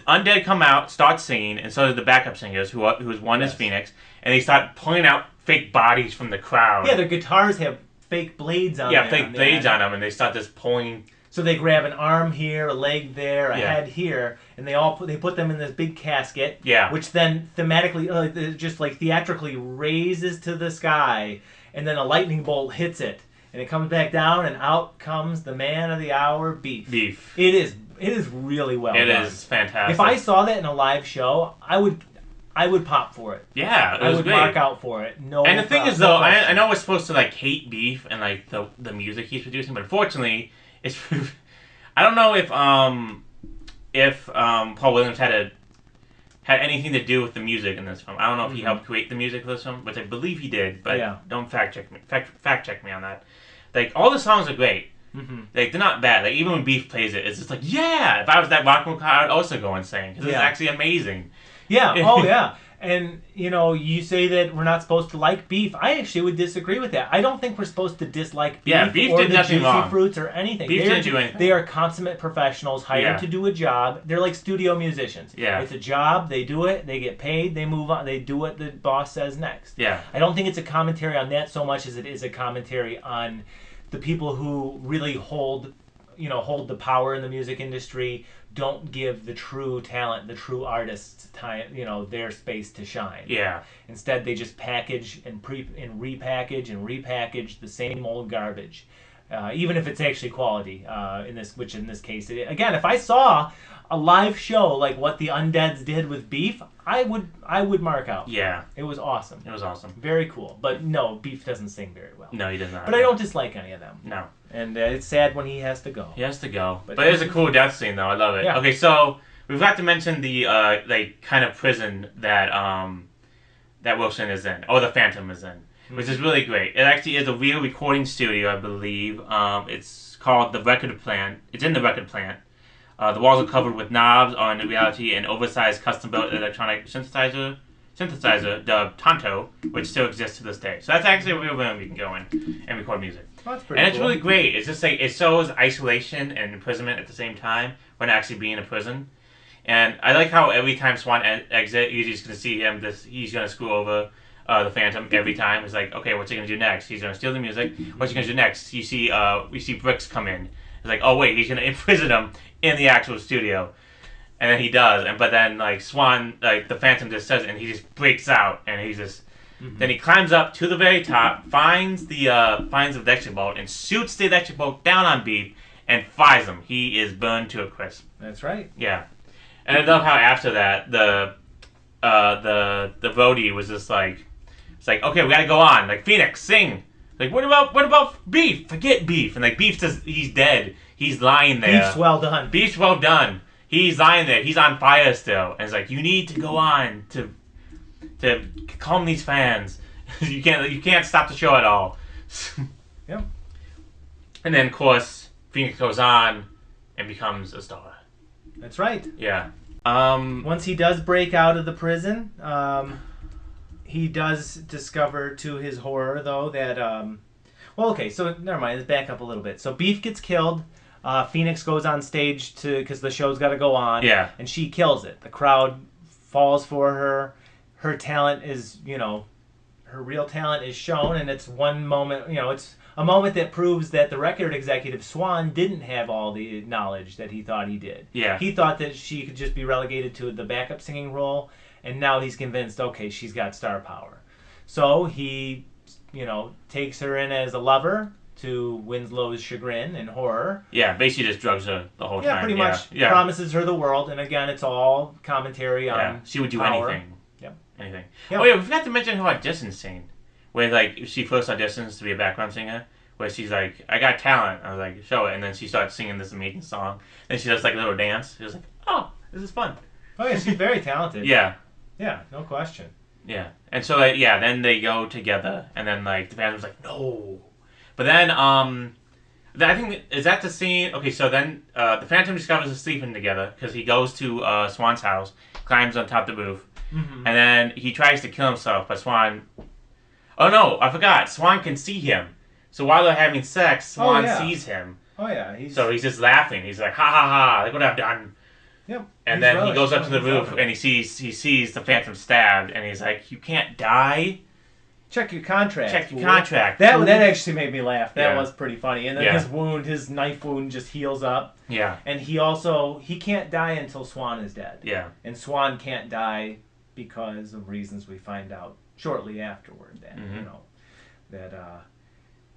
Undead come out, start singing, and so do the backup singers, who's one is Phoenix, and they start pulling out fake bodies from the crowd. Yeah, their guitars have fake blades on them. Yeah, fake blades on them, and they start just pulling. So they grab an arm here, a leg there, a head here, and they put them in this big casket. Yeah. Which then thematically, just like theatrically raises to the sky, and then a lightning bolt hits it, and it comes back down, and out comes the man of the hour, Beef. Beef. It is really well done. It is fantastic. If I saw that in a live show, I would pop for it. Yeah, I would mark out for it. No. And the thing is, though, I know we're supposed to like hate Beef and like the music he's producing, but unfortunately, it's I don't know if Paul Williams had anything to do with the music in this film. I don't know if he helped create the music for this film, which I believe he did, but don't fact check me on that. Like all the songs are great. Mm-hmm. Like they're not bad. Like even when Beef plays it, it's just like if I was that rock and roll crowd, I'd also go insane because it's actually amazing. Yeah. Oh yeah. And you say that we're not supposed to like Beef. I actually would disagree with that. I don't think we're supposed to dislike Beef. Yeah, Beef or did the nothing Juicy wrong. Fruits or anything. Beef didn't do anything. They are consummate professionals hired to do a job. They're like studio musicians. Yeah. It's a job. They do it. They get paid. They move on. They do what the boss says next. Yeah. I don't think it's a commentary on that so much as it is a commentary on the people who really hold hold the power in the music industry don't give the true talent, the true artists time, their space to shine. Yeah. Instead, they just package and repackage the same old garbage, even if it's actually quality. In this case, again, if I saw a live show like what the Undeads did with Beef, I would mark out. Yeah. It was awesome. It was awesome. Very cool. But no, Beef doesn't sing very well. No, he does not. But I don't dislike any of them. No. And it's sad when he has to go. He has to go. But it is a cool death scene, though. I love it. Yeah. Okay, so we've got to mention the kind of prison that that Wilson is in, or the Phantom is in, which is really great. It actually is a real recording studio, I believe. It's called the Record Plant. It's in the Record Plant. The walls are covered with knobs on reality and oversized custom-built electronic synthesizer, the Tonto, which still exists to this day. So that's actually a real room you can go in and record music. Well, that's pretty And cool. it's really great. It's just like it shows isolation and imprisonment at the same time when actually being in a prison. And I like how every time Swan exits, you're just gonna see him. He's gonna screw over the Phantom every time. It's like, okay, what's he gonna do next? He's gonna steal the music. What's he gonna do next? We see Bricks come in. It's like, oh wait, he's gonna imprison him in the actual studio. And then he does, but then Swan, the Phantom just says it, and he just breaks out, and he just then he climbs up to the very top, finds the electric bolt, and shoots the electric bolt down on Beef, and fries him. He is burned to a crisp. That's right. Yeah, and I love how after that the roadie was just like, it's like, okay, we gotta go on. Like, Phoenix, sing. Like, what about Beef? Forget Beef. And Beef says he's dead. He's lying there. Beef's well done. Beef's well done. He's lying there. He's on fire still. And it's like, you need to go on to calm these fans. you can't stop the show at all. Yep. And then, of course, Phoenix goes on and becomes a star. That's right. Yeah. Once he does break out of the prison, he does discover to his horror, though, that... so never mind. Let's back up a little bit. So Beef gets killed. Phoenix goes on stage because the show's got to go on. Yeah. And she kills it. The crowd falls for her. Her talent is, her real talent is shown, and it's one moment, it's a moment that proves that the record executive, Swan, didn't have all the knowledge that he thought he did. Yeah. He thought that she could just be relegated to the backup singing role, and now he's convinced, okay, she's got star power. So he, takes her in as a lover, to Winslow's chagrin and horror. Yeah, basically just drugs her the whole time. Yeah, pretty much. Yeah. Promises her the world, and again, it's all commentary on she would do power. anything. Yep. Anything. Yep. Oh yeah, we forgot to mention her audition scene, where she first auditions to be a background singer, where she's like, "I got talent." I was like, "Show it," and then she starts singing this amazing song, and she does a little dance. She was like, "Oh, this is fun." Oh yeah, she's very talented. Yeah. Yeah, no question. Yeah, and so then they go together, and then the Phantom's like, "No," but then I think, is that the scene? Okay, so then the Phantom discovers they're sleeping together because he goes to Swan's house, climbs on top of the roof, and then he tries to kill himself, but Swan... Oh no, I forgot. Swan can see him. So while they're having sex, Swan sees him. Oh yeah. So he's just laughing. He's like, ha ha ha, look what I've done. Yep. And then he goes up to the roof and he sees the Phantom stabbed, and he's like, you can't die? Check your contract. Check your contract. That actually made me laugh. That Yeah. was pretty funny. And then his knife wound just heals up. Yeah. And he can't die until Swan is dead. Yeah. And Swan can't die because of reasons we find out shortly afterward. That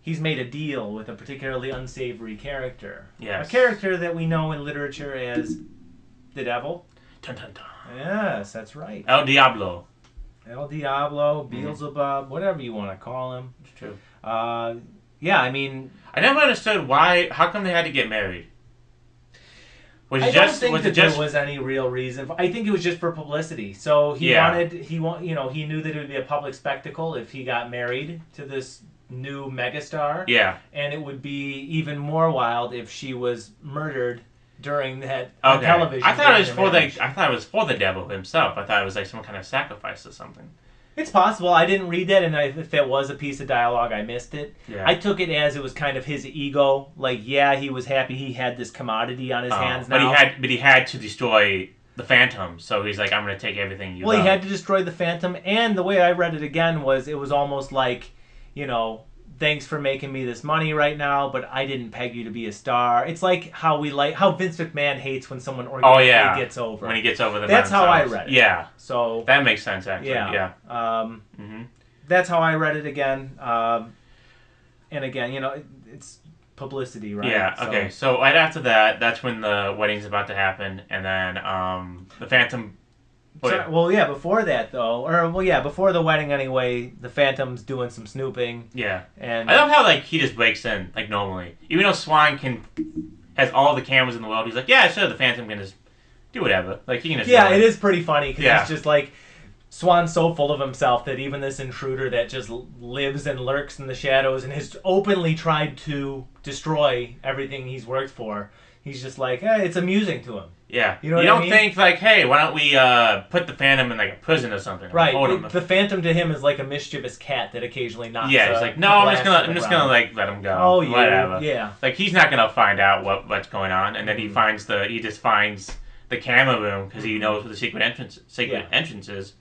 he's made a deal with a particularly unsavory character. Yes. A character that we know in literature as the devil. Dun, dun, dun. Yes, that's right. El Diablo. El Diablo, Beelzebub, whatever you want to call him. It's true. Yeah, I mean... I never understood how come they had to get married? I don't think there was any real reason. I think it was just for publicity. So he knew that it would be a public spectacle if he got married to this new megastar. Yeah. And it would be even more wild if she was murdered during that on television. I thought it was for the devil himself. I thought it was like some kind of sacrifice or something. It's possible. I didn't read that, and if that was a piece of dialogue, I missed it. Yeah. I took it as it was kind of his ego. Like, yeah, he was happy he had this commodity on his hands now. But he had to destroy the Phantom, so he's like, I'm going to take everything you love. Well, he had to destroy the Phantom, and the way I read it again was it was almost like, thanks for making me this money right now, but I didn't peg you to be a star. It's like how Vince McMahon hates when someone organically gets over. When he gets over the That's how I read it. Yeah. So that makes sense, actually. Yeah. That's how I read it again. And again, it's publicity, right? Yeah, okay. So right after that, that's when the wedding's about to happen, and then the Phantom... before that, though, before the wedding anyway, the Phantom's doing some snooping. Yeah. And I love how, he just breaks in, normally. Even though Swan has all the cameras in the world, he's like, yeah, sure, the Phantom can just do whatever. He can just... Yeah, it is pretty funny, because it's just Swan's so full of himself that even this intruder that just lives and lurks in the shadows and has openly tried to destroy everything he's worked for, he's just it's amusing to him. Yeah. You know what I mean? Think, hey, why don't we put the Phantom in, a prison or something? Right. Hold him. The Phantom to him is like a mischievous cat that occasionally knocks. Yeah, he's like, no, I'm just gonna let him go. Oh, yeah. Whatever. Yeah. He's not gonna find out what's going on, and then he just finds the camera room because he knows where the secret entrance is.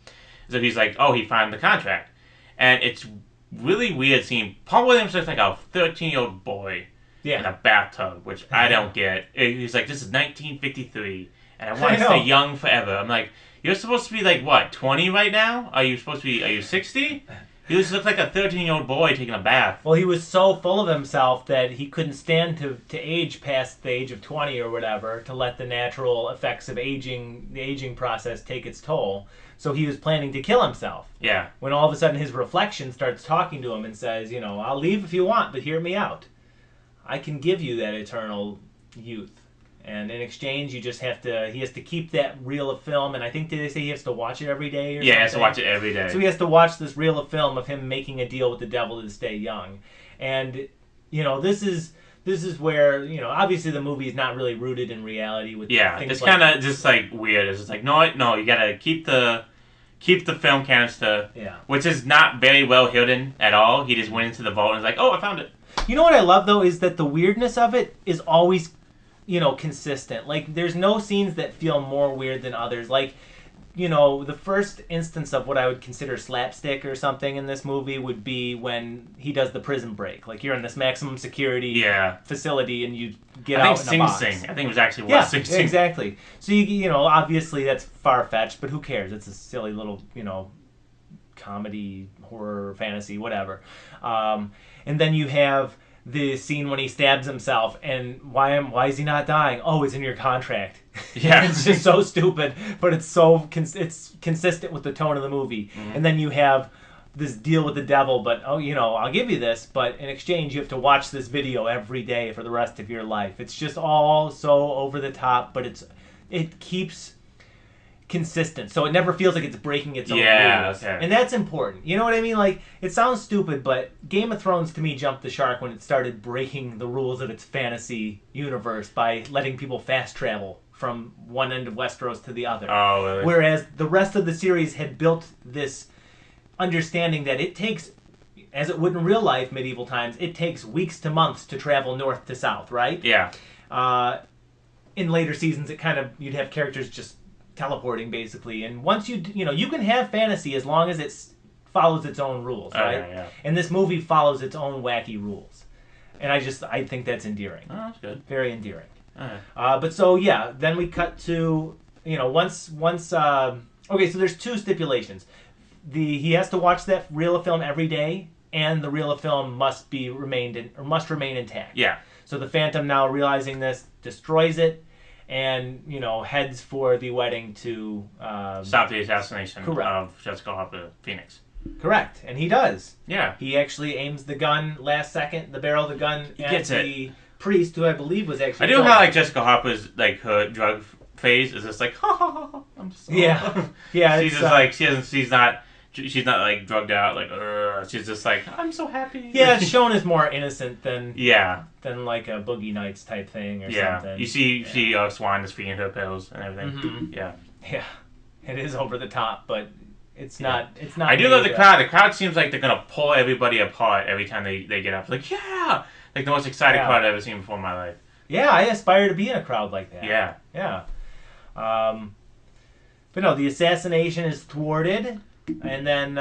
So he's like, oh, he found the contract. And it's really weird seeing Paul Williams looks like a 13-year-old boy in a bathtub, which I don't get. He's like, this is 1953, and I want to stay young forever. I'm like, you're supposed to be 20 right now? Are you 60? He just looks like a 13-year-old boy taking a bath. Well, he was so full of himself that he couldn't stand to age past the age of 20 or whatever, to let the natural effects of the aging process take its toll. So he was planning to kill himself. Yeah. When all of a sudden his reflection starts talking to him and says, I'll leave if you want, but hear me out. I can give you that eternal youth. And in exchange, he has to keep that reel of film, and I think, did they say he has to watch it every day or something? Yeah, he has to watch it every day. So he has to watch this reel of film of him making a deal with the devil to stay young. And, this is where, obviously the movie is not really rooted in reality with things it's kind of just weird. It's just no, you gotta keep the film canister, which is not very well hidden at all. He just went into the vault and was like, oh, I found it. You know what I love, though, is that the weirdness of it is always, consistent. There's no scenes that feel more weird than others. The first instance of what I would consider slapstick or something in this movie would be when he does the prison break. You're in this maximum security facility and you get out in a box. I think it was actually Sing Sing. Exactly. So, obviously that's far-fetched, but who cares? It's a silly little, comedy, horror, fantasy, whatever. And then you have the scene when he stabs himself, and why is he not dying? Oh, it's in your contract. Yeah. It's just so stupid, but it's so it's consistent with the tone of the movie. Mm-hmm. And then you have this deal with the devil, but I'll give you this, but in exchange you have to watch this video every day for the rest of your life. It's just all so over the top, but it keeps consistent, so it never feels like it's breaking its own rules. Okay. And that's important. You know what I mean? It sounds stupid, but Game of Thrones to me jumped the shark when it started breaking the rules of its fantasy universe by letting people fast travel from one end of Westeros to the other. Oh, really? Whereas the rest of the series had built this understanding that it takes, as it would in real life, medieval times, it takes weeks to months to travel north to south, right? Yeah. In later seasons, you'd have characters just teleporting basically, and once you can have fantasy as long as it follows its own rules, right? Yeah. And this movie follows its own wacky rules, and I think that's endearing. Oh, that's good. Very endearing. Right. But so then we cut to once okay, so there's two stipulations. He has to watch that reel of film every day, and the reel of film must remain intact. Yeah. So the Phantom, now realizing this, destroys it, and heads for the wedding to stop the assassination correct. Of Jessica Harper Phoenix. Correct, and he does. Yeah. He actually aims the gun last second, the barrel of the gun, at the priest, who I believe was actually. I do how Jessica Harper's her drug phase is just ha ha ha ha. I'm just yeah. She's just she's not drugged out she's just I'm so happy. Yeah, it's shown as more innocent than than a Boogie Nights type thing or something. You see Swan is feeding her pills and everything. Mm-hmm. Yeah, it is over the top, but it's not. It's not. I do love the crowd. The crowd seems like they're gonna pull everybody apart every time they get up. The most exciting crowd I've ever seen before in my life. Yeah, I aspire to be in a crowd like that. Yeah. But no, the assassination is thwarted. And then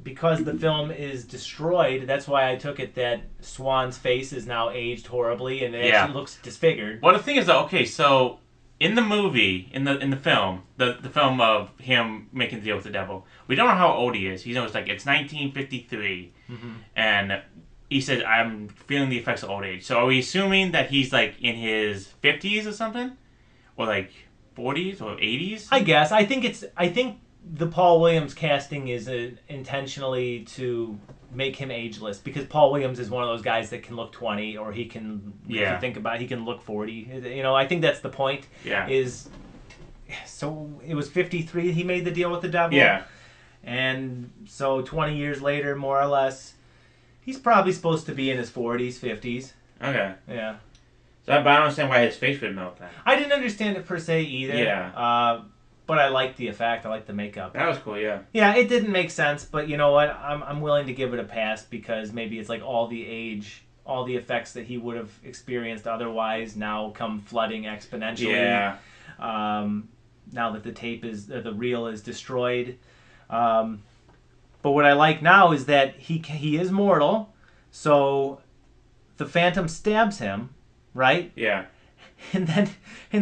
because the film is destroyed, that's why I took it that Swan's face is now aged horribly and it actually looks disfigured. Well, the thing is, though, okay, so in the movie, in the film, the film of him making the deal with the devil, we don't know how old he is. He knows, like, it's 1953, and he said, I'm feeling the effects of old age. So are we assuming that he's, like, in his 50s or something? Or, like, 40s or 80s? I guess. I think the Paul Williams casting is intentionally to make him ageless, because Paul Williams is one of those guys that can look 20, or he can, if you think about it, he can look 40. You know, I think that's the point. Yeah. So it was 53 he made the deal with the devil. Yeah. And so 20 years later, more or less, he's probably supposed to be in his 40s, 50s. Okay. Yeah. So, but I don't understand why his face would melt then. I didn't understand it per se either. Yeah. But I liked the effect. I liked the makeup. That was cool, yeah. Yeah, it didn't make sense, but you know what? I'm willing to give it a pass, because maybe it's like all the effects that he would have experienced otherwise now come flooding exponentially. Yeah. Now that the reel is destroyed. But what I like now is that he is mortal, so the Phantom stabs him, right? Yeah. And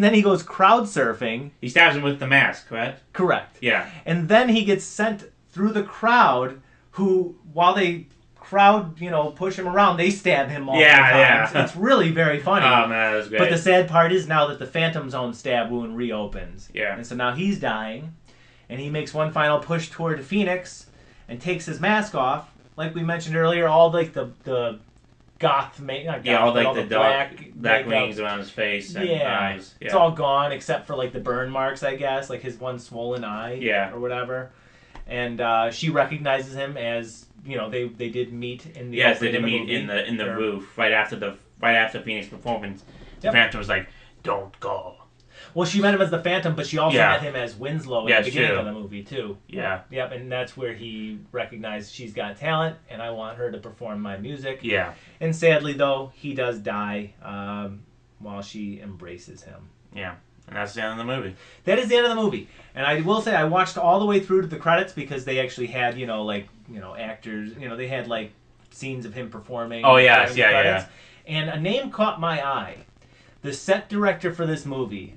then he goes crowd surfing. He stabs him with the mask, correct? Correct. Yeah. And then he gets sent through the crowd, who, while they crowd, push him around, they stab him multiple times. Yeah. It's really very funny. Oh, man, that was great. But the sad part is now that the Phantom's own stab wound reopens. Yeah. And so now he's dying, and he makes one final push toward Phoenix and takes his mask off. Like we mentioned earlier, all like the goth makeup. Yeah, all like the black rings around his face and eyes. Yeah. It's all gone except for like the burn marks, I guess, like his one swollen eye or whatever. And she recognizes him as, they did meet in the they did meet in the roof right after Phoenix performance. The Phantom was like, "Don't go." Well, she met him as the Phantom, but she also met him as Winslow at the beginning of the movie, too. Yeah. Yep, and that's where he recognized she's got talent, and I want her to perform my music. Yeah. And sadly, though, he does die while she embraces him. Yeah, and that's the end of the movie. That is the end of the movie. And I will say I watched all the way through to the credits, because they actually had, actors, they had, like, scenes of him performing. Oh, yes, yeah. And a name caught my eye. The set director for this movie,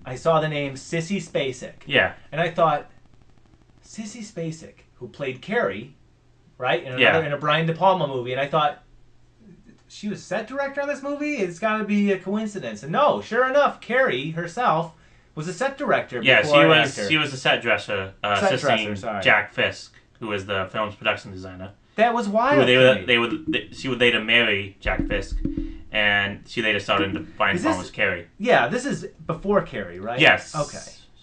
I saw the name Sissy Spacek. Yeah. And I thought, Sissy Spacek, who played Carrie, right? In a Brian De Palma movie. And I thought, she was set director on this movie? It's got to be a coincidence. And no, sure enough, Carrie herself was a set director. Yeah, she was a set dresser, assisting Jack Fisk, who was the film's production designer. That was wild. She would later marry Jack Fisk, and she later started into Brian De Palma's Carrie. Yeah, this is before Carrie, right? Yes. Okay.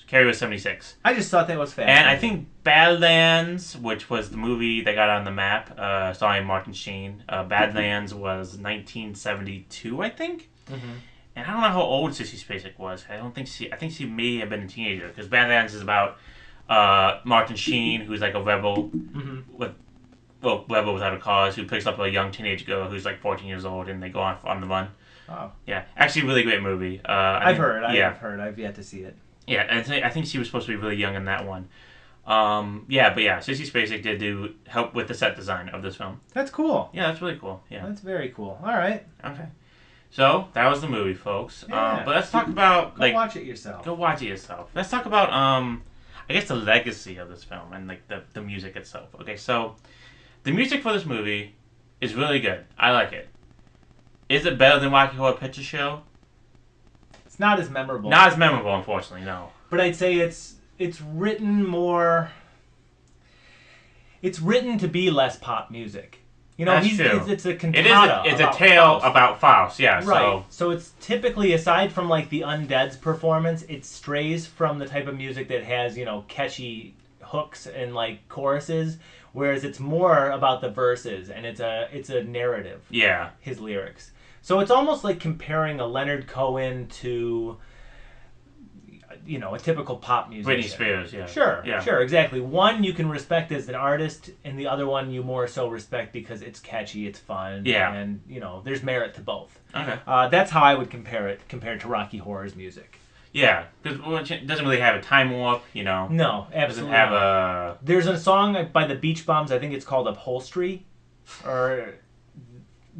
Carrie was 76. I just thought that was fascinating. And I think Badlands, which was the movie that got on the map, starring Martin Sheen. Badlands was 1972, I think. Mm-hmm. And I don't know how old Sissy Spacek was. I think she may have been a teenager, because Badlands is about Martin Sheen, who's like a rebel rebel without a cause, who picks up a young teenage girl who's like 14 years old, and they go on the run. Oh. Yeah, actually, a really great movie. I've heard. I've yet to see it. Yeah, and I think she was supposed to be really young in that one. Sissy Spacek did help with the set design of this film. That's cool. Yeah, that's really cool. Yeah, that's very cool. All right. Okay. So that was the movie, folks. Yeah. But let's talk about Go watch it yourself. Go watch it yourself. Let's talk about I guess the legacy of this film and like the music itself. Okay, so the music for this movie is really good. I like it. Is it better than Rocky Horror Picture Show? It's not as memorable. Not as memorable, unfortunately, no. But I'd say it's written more. It's written to be less pop music. That's true. It's a cantata. It's a tale about Faust, yeah. Right. So it's typically, aside from like the Undead's performance, it strays from the type of music that has, catchy hooks and like choruses, whereas it's more about the verses, and it's a narrative. Yeah. His lyrics. So it's almost like comparing a Leonard Cohen to, a typical pop musician. Britney Spears, yeah. Sure, exactly. One you can respect as an artist, and the other one you more so respect because it's catchy, it's fun, and, there's merit to both. Okay. That's how I would compare it compared to Rocky Horror's music. Yeah, because it doesn't really have a time warp, you know. No, Doesn't absolutely have not. a There's a song by the Beach Bums. I think it's called Upholstery, or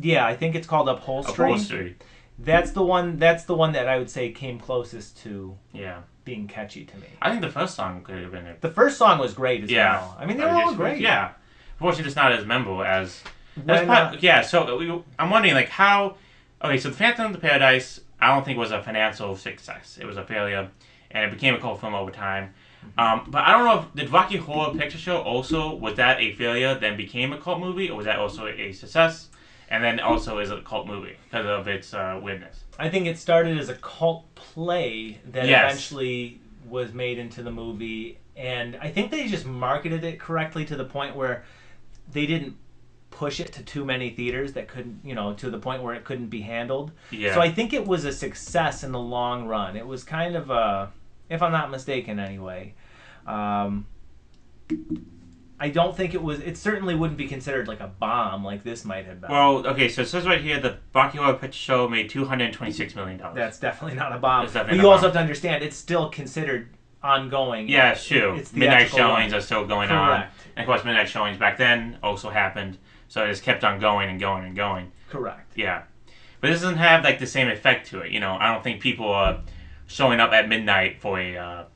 yeah, I think it's called Upholstery. upholstery. That's the one. That's the one that I would say came closest to Yeah, being catchy to me. I think the first song could have been it. The first song was great as Yeah. well. I mean, they were all great. Yeah, unfortunately, just not as memorable as. Why not? Yeah, so I'm wondering like how. Okay, so the Phantom of the Paradise, I don't think was a financial success. It was a failure, and it became a cult film over time. But I don't know if did Rocky Horror Picture Show also was that a failure then became a cult movie, or was that also a success, and then also is a cult movie because of its weirdness. I think it started as a cult play that Yes. eventually was made into the movie, and I think they just marketed it correctly to the point where they didn't push it to too many theaters that couldn't, to the point where it couldn't be handled. Yeah. So I think it was a success in the long run. It was kind of a, if I'm not mistaken anyway, I don't think it certainly wouldn't be considered like a bomb like this might have been. Well, okay, so it says right here the Rocky Horror Picture Show made $226 million. That's definitely not a bomb. It's But definitely you not a also bomb. have to understand it's still considered ongoing. Yeah, it's true. It's Midnight theatrical showings run. are still going on. Correct. And of course, midnight showings back then also happened. So it just kept on going and going and going. Correct. Yeah. But this doesn't have like the same effect to it. You know, I don't think people are showing up at midnight for a.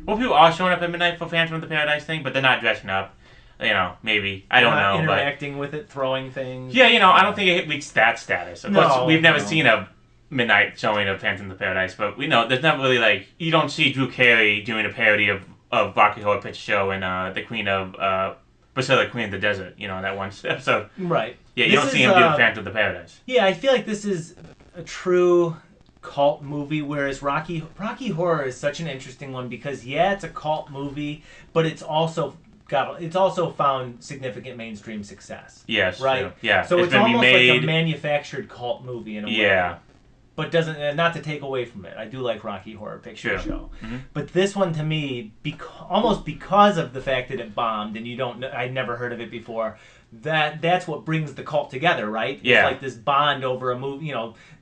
Well, people are showing up at midnight for Phantom of the Paradise thing, but they're not dressing up. You know, maybe. I don't Not know. But interacting with it, throwing things. yeah, I don't think it reached that status. Of No, course, we've never no. seen a midnight showing of Phantom of the Paradise, but we know there's not really like you don't see Drew Carey doing a parody of Rocky Horror Picture Show and the Queen of Priscilla, Queen of the Desert. You know that one episode. Right. Yeah, you This don't see is, him do Phantom of the Paradise. Yeah, I feel like this is a true cult movie, whereas Rocky Horror is such an interesting one because yeah, it's a cult movie, but it's also found significant mainstream success. Yes, Right. true. Yeah, So it's been almost remade. like a manufactured cult movie in a way. Yeah, But doesn't not to take away from it. I do like Rocky Horror Picture Sure. Show, Mhm. but this one to me, almost because of the fact that it bombed and I'd never heard of it before. That's what brings the cult together, right? Yeah. It's like this bond over a movie.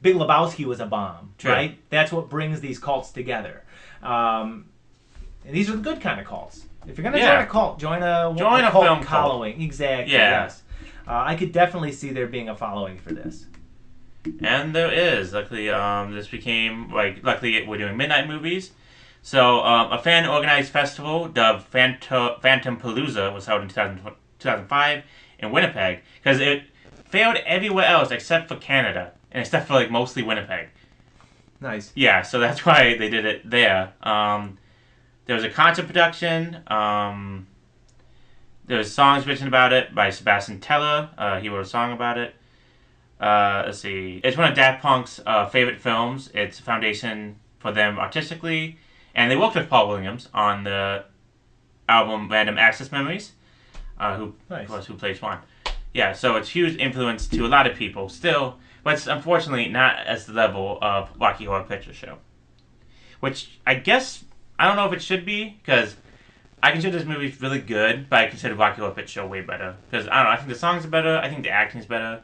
Big Lebowski was a bomb, True. right? That's what brings these cults together. And these are the good kind of cults. If you're gonna Yeah. join a cult, join a film cult. following. Exactly. Yeah. Yes. I could definitely see there being a following for this. and there is. Luckily, this became luckily we're doing midnight movies. So a fan organized festival dubbed Phantom Palooza was held in 2005 in Winnipeg because it failed everywhere else except for Canada and except for mostly Winnipeg. Nice. Yeah, so that's why they did it there. There was a concert production. There was songs written about it by Sebastian Teller. He wrote a song about it. Let's see. It's one of Daft Punk's favorite films. It's a foundation for them artistically. And they worked with Paul Williams on the album Random Access Memories, who plays Swan. Yeah, so it's huge influence to a lot of people still, but it's unfortunately not as the level of Rocky Horror Picture Show. Which I guess, I don't know if it should be, because I consider this movie really good, but I consider Rocky Horror Picture Show way better. Because, I don't know, I think the songs are better, I think the acting's better,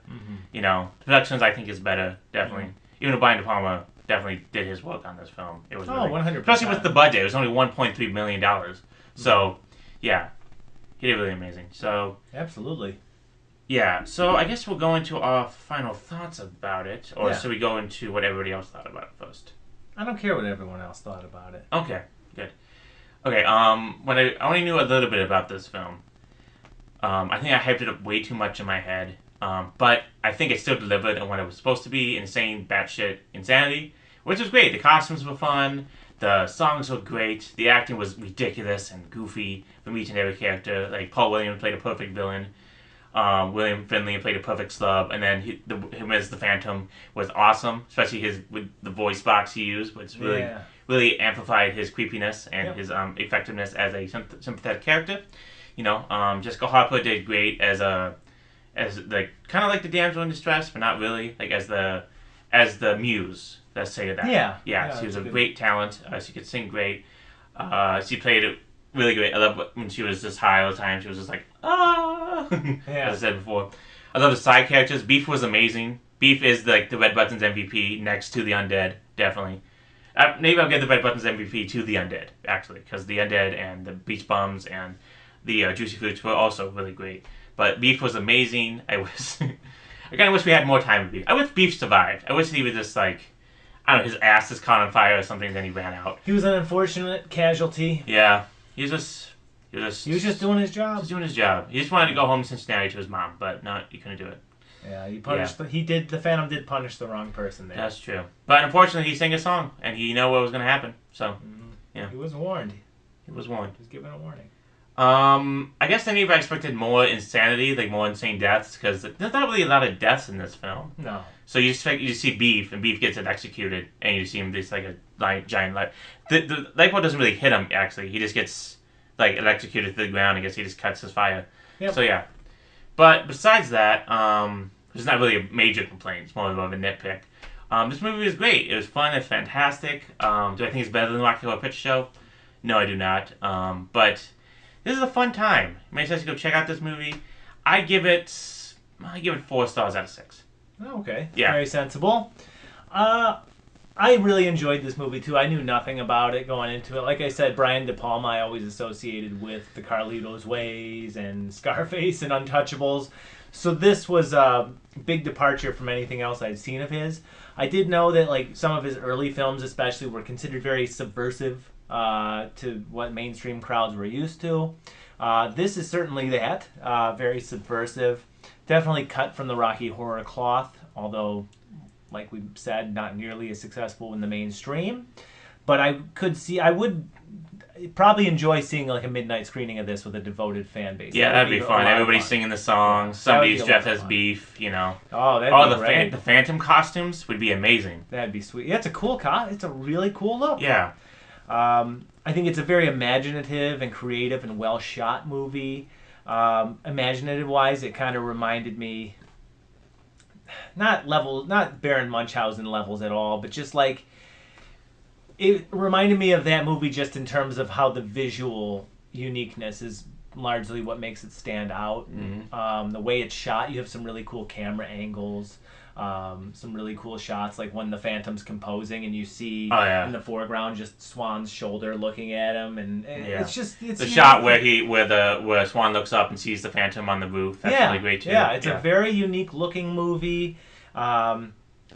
the productions I think is better, definitely. Even though Brian De Palma definitely did his work on this film. It was really, 100%. especially with the budget, it was only $1.3 million. So, yeah, he did really amazing. So, Absolutely. yeah, so I guess we'll go into our final thoughts about it, or Yeah. should we go into what everybody else thought about it first? I don't care what everyone else thought about it. Okay, good. Okay, when I only knew a little bit about this film, I think I hyped it up way too much in my head, but I think it still delivered on what it was supposed to be, insane, batshit insanity, which was great. The costumes were fun, the songs were great, the acting was ridiculous and goofy from each and every character. Like, Paul Williams played a perfect villain, William Finley played a perfect slub, and then him as the Phantom was awesome, especially with the voice box he used, which really amplified his creepiness and his effectiveness as a sympathetic character. Jessica Harper did great as the kind of like the damsel in distress, but not really, like as the muse. Let's say that. Yeah, She was a good. great talent. She could sing great. She played it really great. I love when she was just high all the time. She was just like, ah. Yeah. As I said before. I love the side characters. Beef was amazing. Beef is like the Red Buttons MVP next to the Undead, definitely. Maybe I'll give the Red Buttons MVP to the Undead, actually, because the Undead and the Beach Bums and the Juicy Fruits were also really great. But Beef was amazing. I kind of wish we had more time with Beef. I wish Beef survived. I wish he was just like, I don't know, his ass is caught on fire or something, then he ran out. He was an unfortunate casualty. Yeah, he was just doing his job. He was doing his job. He just wanted to go home to Cincinnati to his mom, but no, he couldn't do it. Yeah, he punished. The Phantom did punish the wrong person there. That's true. But unfortunately, he sang a song, and he knew what was going to happen. So, yeah. He was warned. He was warned. He was given a warning. I guess maybe I expected more insanity, like more insane deaths, because there's not really a lot of deaths in this film. No. So you see Beef, and Beef gets it executed, and you see him just like a giant light. The light bulb doesn't really hit him, actually. He just gets like electrocuted to the ground. I guess he just cuts his fire. Yep. So yeah. But besides that, there's not really a major complaint. It's more of a nitpick. This movie was great. It was fun. It's fantastic. Do I think it's better than Rocky Horror Picture Show? No, I do not. But this is a fun time. Make sure to go check out this movie. I give it 4 stars out of 6. Oh, okay. Yeah. Very sensible. I really enjoyed this movie too. I knew nothing about it going into it. Like I said, Brian De Palma I always associated with the Carlito's Ways and Scarface and Untouchables. So this was a big departure from anything else I'd seen of his. I did know that like some of his early films especially were considered very subversive to what mainstream crowds were used to. This is certainly that. Very subversive. Definitely cut from the Rocky Horror cloth, although like we said, not nearly as successful in the mainstream. But I would probably enjoy seeing like a midnight screening of this with a devoted fan base. Yeah, that'd be fun. Everybody's singing the songs. Somebody's dressed as Beef, you know. Oh, that'd be great. The Phantom costumes would be amazing. That'd be sweet. Yeah, it's a cool It's a really cool look. Yeah. I think it's a very imaginative and creative and well shot movie. Imaginative-wise, it kind of reminded me, not Baron Munchausen levels at all, but just like, it reminded me of that movie just in terms of how the visual uniqueness is largely what makes it stand out. Mm-hmm. The way it's shot, you have some really cool camera angles. Some really cool shots, like when the Phantom's composing and you see in the foreground just Swan's shoulder looking at him, and it's the shot where Swan looks up and sees the Phantom on the roof. That's really great too. Yeah, it's a very unique looking movie,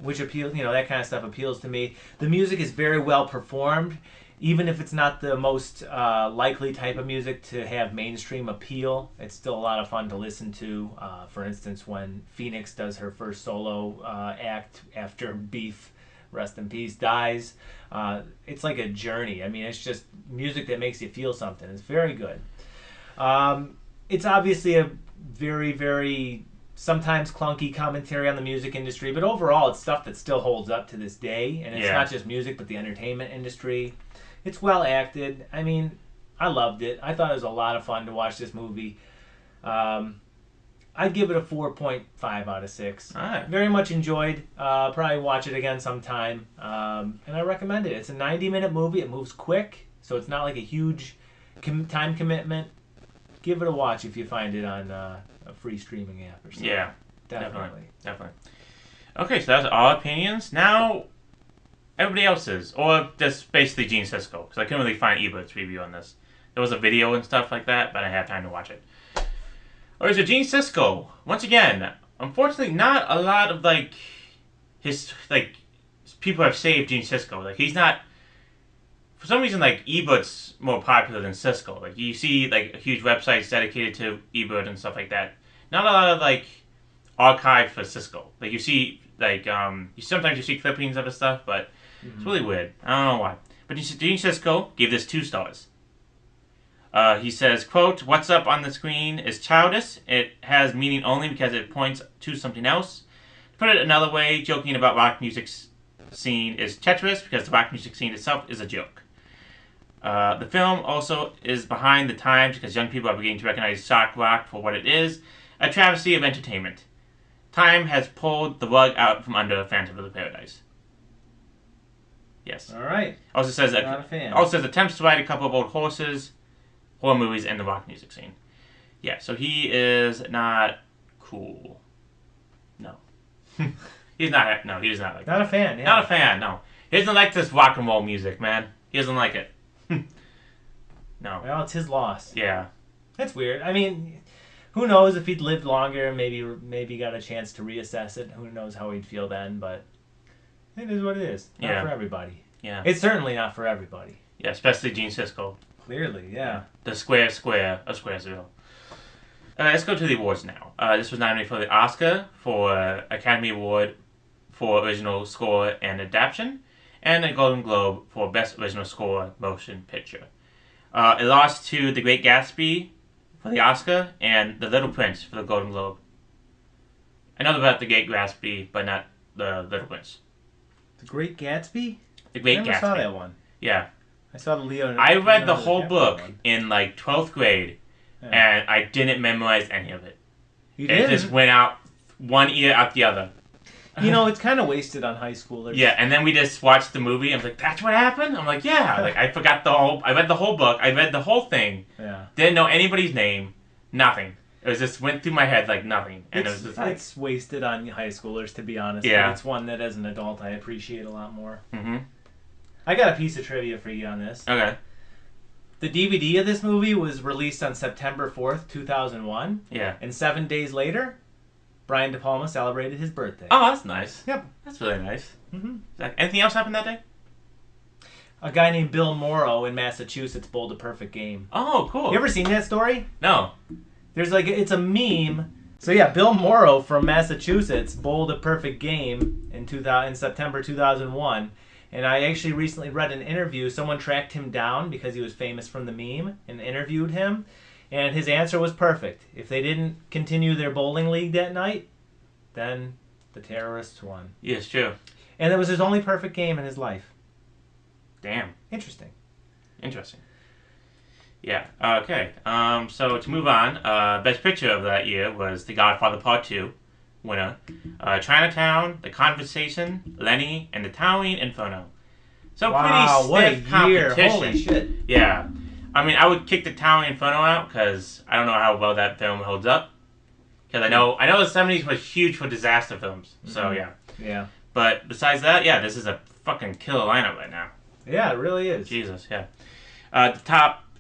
which appeals. That kind of stuff appeals to me. The music is very well performed. Even if it's not the most likely type of music to have mainstream appeal, it's still a lot of fun to listen to. For instance, when Phoenix does her first solo act after Beef, rest in peace, dies, it's like a journey. I mean, it's just music that makes you feel something. It's very good. It's obviously a very, very sometimes clunky commentary on the music industry, but overall it's stuff that still holds up to this day, and it's not just music, but the entertainment industry. It's well acted. I mean, I loved it. I thought it was a lot of fun to watch this movie. I'd give it a 4.5 out of 6. All right. Very much enjoyed. Probably watch it again sometime. And I recommend it. It's a 90-minute movie. It moves quick, so it's not like a huge time commitment. Give it a watch if you find it on a free streaming app or something. Yeah, definitely. Okay, so that's our opinions. Now, everybody else's, or just basically Gene Siskel, because I couldn't really find Ebert's review on this. There was a video and stuff like that, but I didn't have time to watch it. Alright, so Gene Siskel, once again, unfortunately not a lot of, people have saved Gene Siskel. He's not, for some reason, Ebert's more popular than Siskel. You see, huge websites dedicated to Ebert and stuff like that. Not a lot of, archive for Siskel. You see, sometimes you see clippings of his stuff, but it's really weird. I don't know why. But Gene Siskel gave this 2 stars. He says, quote, "What's up on the screen is childish. It has meaning only because it points to something else. To put it another way, joking about rock music scene is treacherous because the rock music scene itself is a joke. The film also is behind the times because young people are beginning to recognize shock rock for what it is, a travesty of entertainment. Time has pulled the rug out from under Phantom of the Paradise." Yes. All right. Also says not a fan. Also says attempts to ride a couple of old horses, horror movies, and the rock music scene. Yeah, so he is not cool. No. He's not. No, he is not like. Not a fan. Yeah. Not a fan. No. He doesn't like this rock and roll music, man. He doesn't like it. No. Well, it's his loss. Yeah. That's weird. I mean, who knows if he'd lived longer, maybe got a chance to reassess it. Who knows how he'd feel then, but it is what it is. Not for everybody. Yeah. It's certainly not for everybody. Yeah, especially Gene Siskel. Clearly, yeah. The square of Squaresville. Let's go to the awards now. This was nominated for the Oscar for Academy Award for Original Score and Adaptation, and a Golden Globe for Best Original Score Motion Picture. It lost to The Great Gatsby for the Oscar and The Little Prince for the Golden Globe. I know about The Great Gatsby, but not The Little Prince. The Great Gatsby? The Great I never Gatsby. saw that one. Yeah. I saw the Leonardo. I read the whole DiCaprio book one. in like 12th grade, and I didn't memorize any of it. You It did? just went out one ear out the other. You know, it's kind of wasted on high schoolers. Yeah, and then we just watched the movie. I was like, "That's what happened." I'm like, "Yeah." Like I forgot I read the whole book. I read the whole thing. Yeah. Didn't know anybody's name. Nothing. It was just went through my head like nothing, and it was just like, It's wasted on high schoolers, to be honest. Yeah. But it's one that, as an adult, I appreciate a lot more. mm-hmm. I got a piece of trivia for you on this. Okay. The DVD of this movie was released on September 4th, 2001, Yeah. and 7 days later, Brian De Palma celebrated his birthday. Oh, that's nice. Yep. That's really nice. hmm Anything else happened that day? A guy named Bill Morrow in Massachusetts bowled a perfect game. Oh, cool. You ever seen that story? No. There's it's a meme. So yeah, Bill Morrow from Massachusetts bowled a perfect game in September 2001. And I actually recently read an interview. Someone tracked him down because he was famous from the meme and interviewed him. And his answer was perfect. If they didn't continue their bowling league that night, then the terrorists won. Yes, true. And it was his only perfect game in his life. Damn. Interesting. Interesting. Yeah. Okay. So to move on, best picture of that year was The Godfather Part 2 winner. Chinatown, The Conversation, Lenny, and The Towering Inferno. So Wow, what pretty a stiff year. competition. Holy shit. Yeah. I mean, I would kick The Towering Inferno out because I don't know how well that film holds up. Because I know the 70s was huge for disaster films. So yeah. Yeah. But besides that, yeah, this is a fucking killer lineup right now. Yeah, it really is. Jesus, yeah.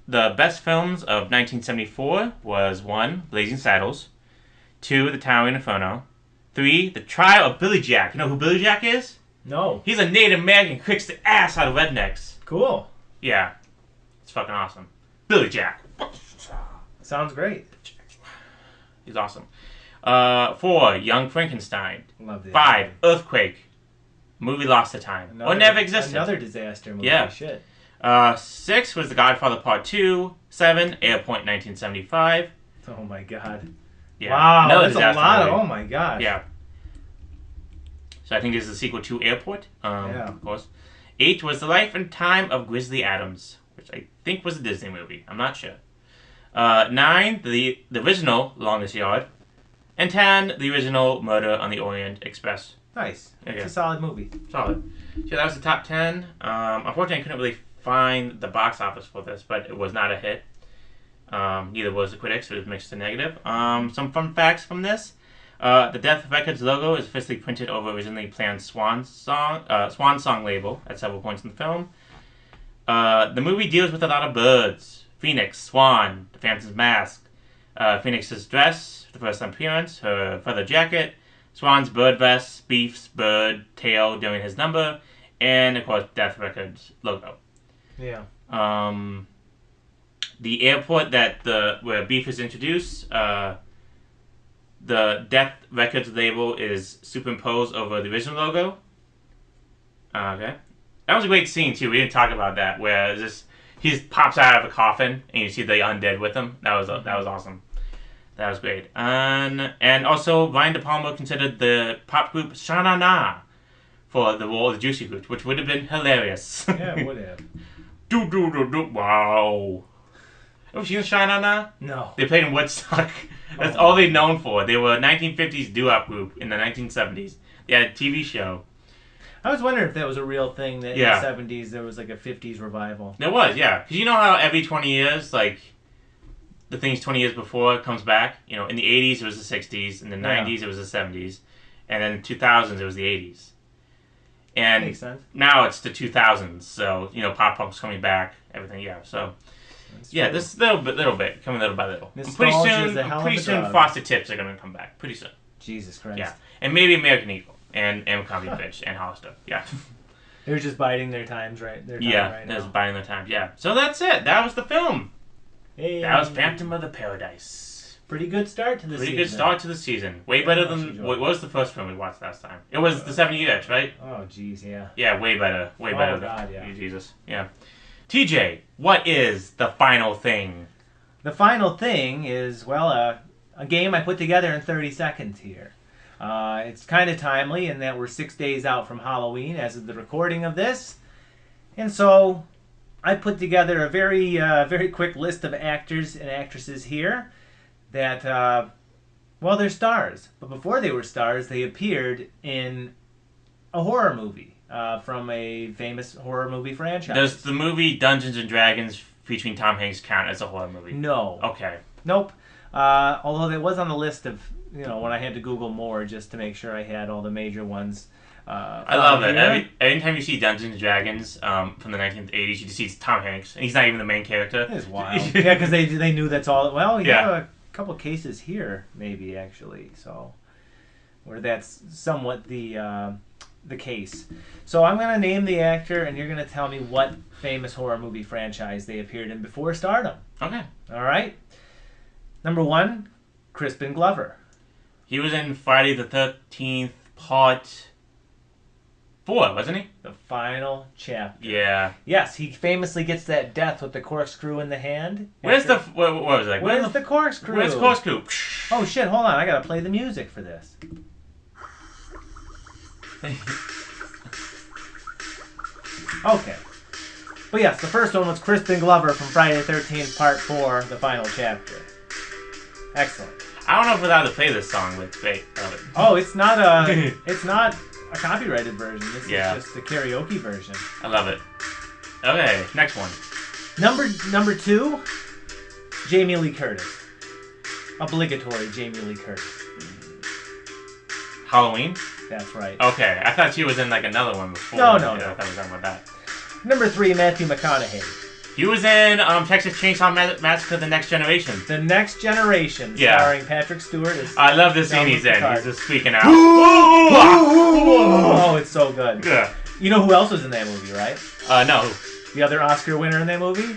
The best films of 1974 was 1, Blazing Saddles, 2, The Towering Inferno, 3, The Trial of Billy Jack. You know who Billy Jack is? No. He's a Native American who kicks the ass out of rednecks. Cool. Yeah. It's fucking awesome. Billy Jack. Sounds great. He's awesome. 4, Young Frankenstein. Love that. 5, Earthquake. Movie lost to time. Or never existed. Another disaster movie. Yeah. Shit. 6 was The Godfather Part 2. 7, Airport 1975. Oh my god. Yeah. Wow, Another that's a disaster lot movie. of. Oh my gosh. Yeah. So I think this is a sequel to Airport. Yeah. Of course. 8 was The Life and Time of Grizzly Adams, which I think was a Disney movie. I'm not sure. 9, the original Longest Yard. And 10, the original Murder on the Orient Express. Nice. Okay. It's a solid movie. Solid. So that was the top 10. Unfortunately, I couldn't really find the box office for this, but it was not a hit. Neither was the critics, so it was mixed to negative. Some fun facts from this. The Death Records logo is officially printed over originally planned Swan Song label at several points in the film. The movie deals with a lot of birds. Phoenix, Swan, the Phantom's mask, Phoenix's dress, the first appearance, her feather jacket, Swan's bird vest, Beef's bird tail during his number, and of course Death Records logo. Yeah. The airport where Beef is introduced, the Death Records label is superimposed over the original logo. Okay. That was a great scene too. We didn't talk about that, where he just pops out of a coffin and you see the undead with him. That was awesome. That was great. And also Brian De Palma considered the pop group Sha Na Na for the role of the Juicy Fruit, which would have been hilarious. Yeah, it would have. Do do do do. Wow. Have you seen Sha Na Na? No. They played in Woodstock. That's all they're known for. They were a 1950s doo-wop group in the 1970s. They had a TV show. I was wondering if that was a real thing, that Yeah. in the 70s there was like a 50s revival. There was, yeah. Because you know how every 20 years, like, the things 20 years before comes back? You know, in the 80s it was the 60s, in the Yeah. 90s it was the 70s, and then in the 2000s it was the 80s. And Makes sense. now it's the 2000s, so pop punk's coming back, everything. Yeah, so That's yeah, true. this little bit, coming little by little. And Nostalgia is a hell of a drug. Foster Tips are gonna come back pretty soon. Jesus Christ. Yeah, and maybe American Eagle and Abercrombie Fitch and Hollister. Yeah, They're just biding their times, right? Their time yeah, right that's now. buying their time. Yeah, so that's it. That was the film. Hey, That was Phantom of the Paradise. pretty good start to the season. Pretty good start to the season. Way better much than enjoyed what was the first film we watched last time. It was The 70 Years, right? Oh, jeez, yeah. Yeah, way better. Way better. God, yeah. Jesus. Yeah. TJ, what is the final thing? The final thing is, well, a game I put together in 30 seconds here. It's kind of timely in that we're 6 days out from Halloween as of the recording of this. And so I put together a very quick list of actors and actresses here that, well, they're stars. But before they were stars, they appeared in a horror movie from a famous horror movie franchise. Does the movie Dungeons and Dragons featuring Tom Hanks count as a horror movie? No. Okay. Nope. Although it was on the list of, when I had to Google more just to make sure I had all the major ones. I love it. Anytime you see Dungeons and Dragons from the 1980s, you just see Tom Hanks, and he's not even the main character. It is wild. Yeah, because they knew that's all. Well, you Yeah. have a couple cases here, maybe, actually. So, where that's somewhat the case. So I'm going to name the actor, and you're going to tell me what famous horror movie franchise they appeared in before stardom. Okay. All right? Number 1, Crispin Glover. He was in Friday the 13th, part 4, wasn't he? The final chapter. Yeah. Yes, he famously gets that death with the corkscrew in the hand. Where's the... What was it? Like, Where's the corkscrew? Where's corkscrew? Oh shit, hold on, I gotta play the music for this. Okay. But yes, the first one was Crispin Glover from Friday the 13th, Part 4, the final chapter. Excellent. I don't know if we're allowed to play this song, but it's great. I love it. Oh, it's not a copyrighted version. This Yeah. is just a karaoke version. I love it. Okay, next one. Number 2, Jamie Lee Curtis. Obligatory Jamie Lee Curtis. Halloween? That's right. Okay, I thought she was in like another one before. No. I thought we were talking about that. Number 3, Matthew McConaughey. He was in Texas Chainsaw Massacre: The Next Generation. The Next Generation, Yeah. starring Patrick Stewart as... I love the scene Dominic he's in. Picard. He's just freaking out. Oh, it's so good. Yeah. You know who else was in that movie, right? No. The other Oscar winner in that movie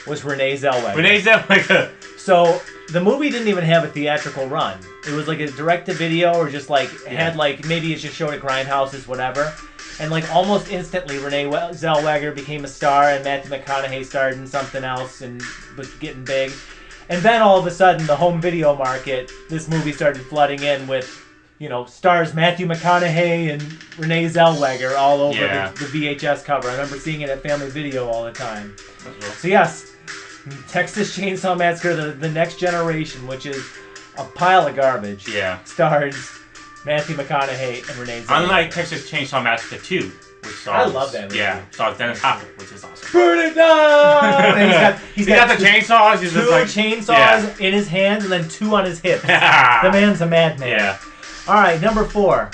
was Renee Zellweger. Renee Zellweger. So the movie didn't even have a theatrical run. It was like a direct-to-video, or just like had like maybe it just showed at grindhouses, whatever. And like almost instantly, Renee Zellweger became a star, and Matthew McConaughey starred in something else and was getting big. And then all of a sudden, the home video market, this movie started flooding in with, stars Matthew McConaughey and Renee Zellweger all over the VHS cover. I remember seeing it at Family Video all the time. So yes, Texas Chainsaw Massacre: The Next Generation, which is a pile of garbage, stars Matthew McConaughey and Renee Zellweger. Unlike Texas Chainsaw Massacre 2, which stars... I love that movie. Yeah, stars Dennis Hopper, which is awesome. Burn it down! And he's got the chainsaws. He's two just like... chainsaws in his hands and then 2 on his hips. The man's a madman. Yeah. All right, number 4,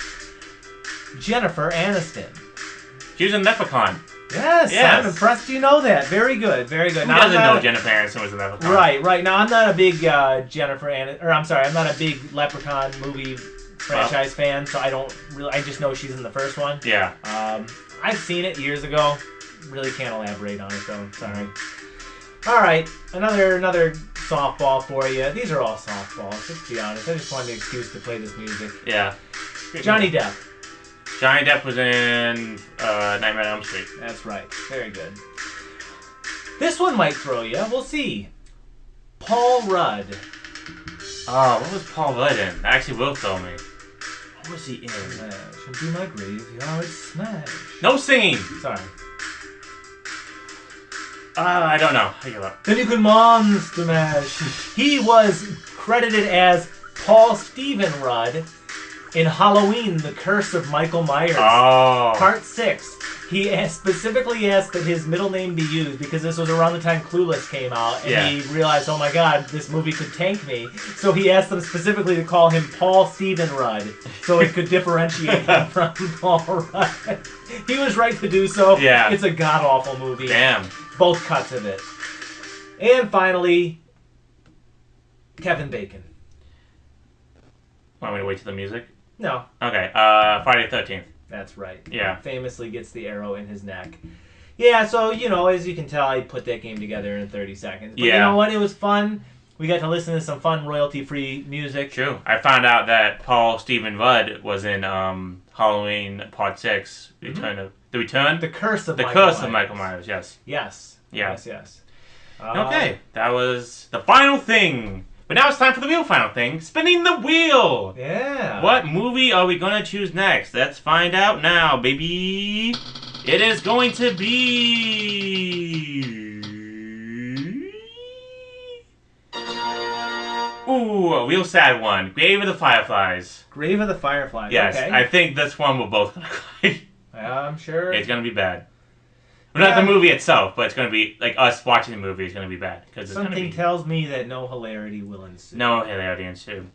Jennifer Aniston. She was in Leprechaun. Yes, I'm impressed you know that. Very good, very good. Who doesn't know Jennifer Aniston was in Leprechaun? Right. Now, I'm not a big I'm not a big Leprechaun movie franchise fan, so I just know she's in the first one. Yeah. I've seen it years ago. Really can't elaborate on it, though. Sorry. All right, another softball for you. These are all softballs, let's be honest. I just wanted an excuse to play this music. Yeah. Johnny Depp. Johnny Depp was in Nightmare on Elm Street. That's right. Very good. This one might throw you. We'll see. Paul Rudd. Oh, what was Paul Rudd in? That actually will throw me. What was he in? Smash into my graveyard smash. No singing! Sorry. I don't know. I give up. Then you can monster mash. He was credited as Paul Stephen Rudd in Halloween: The Curse of Michael Myers. Oh. Part 6. specifically asked that his middle name be used because this was around the time Clueless came out, and he realized, oh my god, this movie could tank me. So he asked them specifically to call him Paul Stephen Rudd, so it could differentiate him from Paul Rudd. He was right to do so. Yeah. It's a god-awful movie. Damn. Both cuts of it. And finally, Kevin Bacon. Want me to wait till the music? No, Okay, Friday the 13th. that's right. Yeah. Famously gets the arrow in his neck. Yeah, so, as you can tell, I put that game together in 30 seconds. But you know what? It was fun. We got to listen to some fun royalty-free music. True. I found out that Paul Stephen Rudd was in Halloween Part 6, Return of... The Return? The Curse of The Michael Curse Myers. of Michael Myers, yes. Yes. Yeah. Yes. Okay, that was the final thing. But now it's time for the real final thing, spinning the wheel. Yeah. What movie are we going to choose next? Let's find out now, baby. It is going to be... Ooh, a real sad one. Grave of the Fireflies. Grave of the Fireflies. Yes, Okay. I think this one we're both going to cry. I'm sure. It's going to be bad. Well, not the movie itself, but it's going to be, like, us watching the movie is going to be bad. Cause it's Something gonna be... tells me that no hilarity will ensue. No hilarity ensue.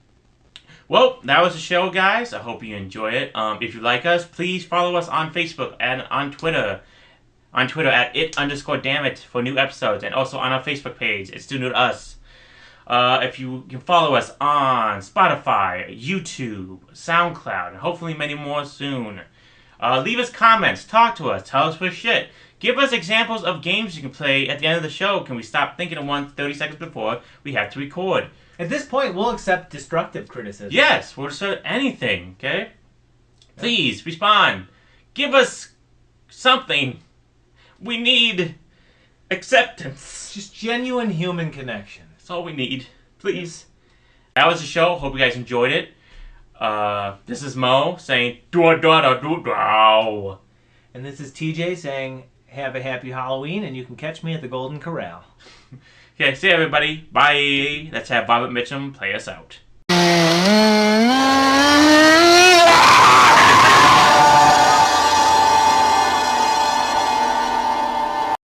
Well, that was the show, guys. I hope you enjoy it. If you like us, please follow us on Facebook and on Twitter. On Twitter at @it_dammit for new episodes. And also on our Facebook page. It's Still New to Us. If you can follow us on Spotify, YouTube, SoundCloud, and hopefully many more soon. Leave us comments. Talk to us. Tell us we're shit. Give us examples of games you can play at the end of the show. Can we stop thinking of one 30 seconds before we have to record? At this point, we'll accept destructive criticism. Yes, we'll accept anything, okay? Please, respond. Give us something. We need acceptance. Just genuine human connection. That's all we need. Please. That was the show. Hope you guys enjoyed it. This is Mo saying, do-a-da-da-do-dow. And this is TJ saying, have a happy Halloween, and you can catch me at the Golden Corral. Okay, see you, everybody. Bye. Let's have Bobbit Mitchum play us out.